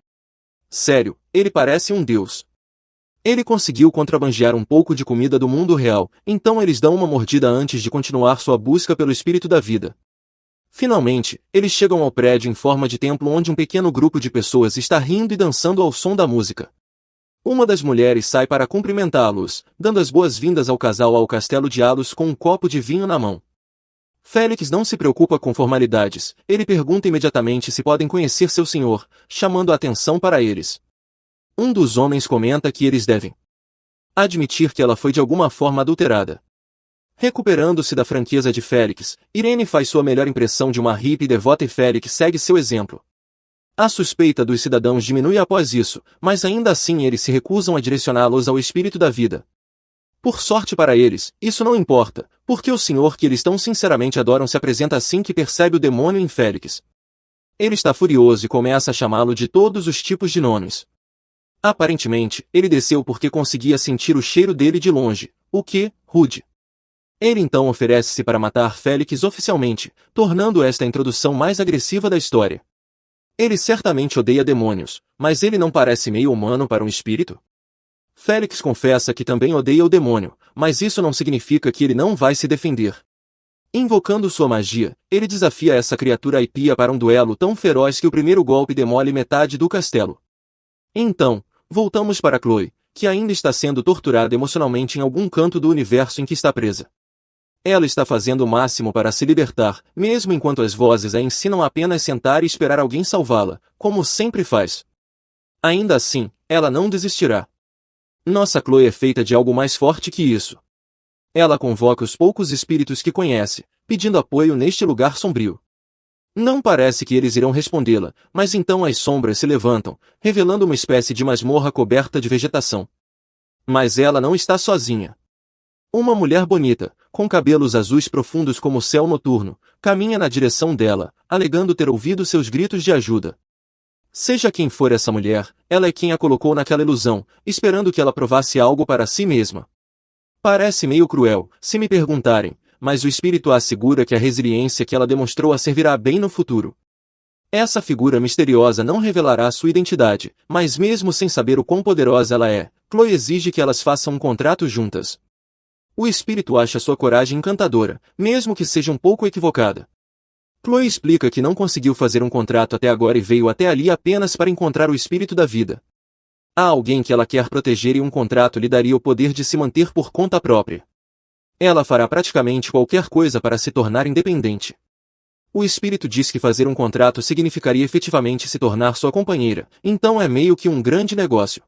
Sério, ele parece um deus. Ele conseguiu contrabandear um pouco de comida do mundo real, então eles dão uma mordida antes de continuar sua busca pelo espírito da vida. Finalmente, eles chegam ao prédio em forma de templo onde um pequeno grupo de pessoas está rindo e dançando ao som da música. Uma das mulheres sai para cumprimentá-los, dando as boas-vindas ao casal ao castelo de Alos com um copo de vinho na mão. Félix não se preocupa com formalidades, ele pergunta imediatamente se podem conhecer seu senhor, chamando a atenção para eles. Um dos homens comenta que eles devem admitir que ela foi de alguma forma adulterada. Recuperando-se da franqueza de Félix, Irene faz sua melhor impressão de uma hippie devota e Félix segue seu exemplo. A suspeita dos cidadãos diminui após isso, mas ainda assim eles se recusam a direcioná-los ao espírito da vida. Por sorte para eles, isso não importa, porque o senhor que eles tão sinceramente adoram se apresenta assim que percebe o demônio em Félix. Ele está furioso e começa a chamá-lo de todos os tipos de nomes. Aparentemente, ele desceu porque conseguia sentir o cheiro dele de longe, o que, rude. Ele então oferece-se para matar Félix oficialmente, tornando esta a introdução mais agressiva da história. Ele certamente odeia demônios, mas ele não parece meio humano para um espírito? Félix confessa que também odeia o demônio, mas isso não significa que ele não vai se defender. Invocando sua magia, ele desafia essa criatura aipia para um duelo tão feroz que o primeiro golpe demole metade do castelo. Então, voltamos para Chloe, que ainda está sendo torturada emocionalmente em algum canto do universo em que está presa. Ela está fazendo o máximo para se libertar, mesmo enquanto as vozes a ensinam a apenas sentar e esperar alguém salvá-la, como sempre faz. Ainda assim, ela não desistirá. Nossa Chloe é feita de algo mais forte que isso. Ela convoca os poucos espíritos que conhece, pedindo apoio neste lugar sombrio. Não parece que eles irão respondê-la, mas então as sombras se levantam, revelando uma espécie de masmorra coberta de vegetação. Mas ela não está sozinha. Uma mulher bonita, com cabelos azuis profundos como o céu noturno, caminha na direção dela, alegando ter ouvido seus gritos de ajuda. Seja quem for essa mulher, ela é quem a colocou naquela ilusão, esperando que ela provasse algo para si mesma. Parece meio cruel, se me perguntarem, mas o espírito a assegura que a resiliência que ela demonstrou a servirá bem no futuro. Essa figura misteriosa não revelará sua identidade, mas mesmo sem saber o quão poderosa ela é, Chloe exige que elas façam um contrato juntas. O espírito acha sua coragem encantadora, mesmo que seja um pouco equivocada. Chloe explica que não conseguiu fazer um contrato até agora e veio até ali apenas para encontrar o espírito da vida. Há alguém que ela quer proteger e um contrato lhe daria o poder de se manter por conta própria. Ela fará praticamente qualquer coisa para se tornar independente. O espírito diz que fazer um contrato significaria efetivamente se tornar sua companheira, então é meio que um grande negócio.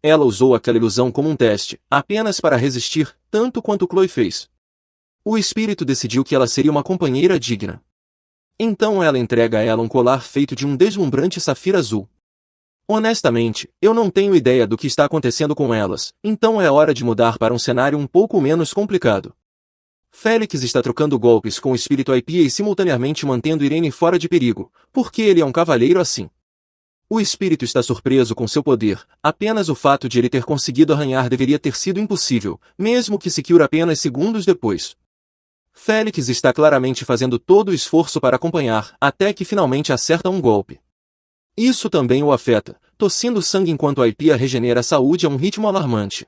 Ela usou aquela ilusão como um teste, apenas para resistir, tanto quanto Chloe fez. O espírito decidiu que ela seria uma companheira digna. Então ela entrega a ela um colar feito de um deslumbrante safira azul. Honestamente, eu não tenho ideia do que está acontecendo com elas, então é hora de mudar para um cenário um pouco menos complicado. Félix está trocando golpes com o espírito aipia e simultaneamente mantendo Irene fora de perigo, porque ele é um cavalheiro assim. O espírito está surpreso com seu poder, apenas o fato de ele ter conseguido arranhar deveria ter sido impossível, mesmo que se cure apenas segundos depois. Félix está claramente fazendo todo o esforço para acompanhar, até que finalmente acerta um golpe. Isso também o afeta, tossindo sangue enquanto a aipia regenera a saúde a um ritmo alarmante.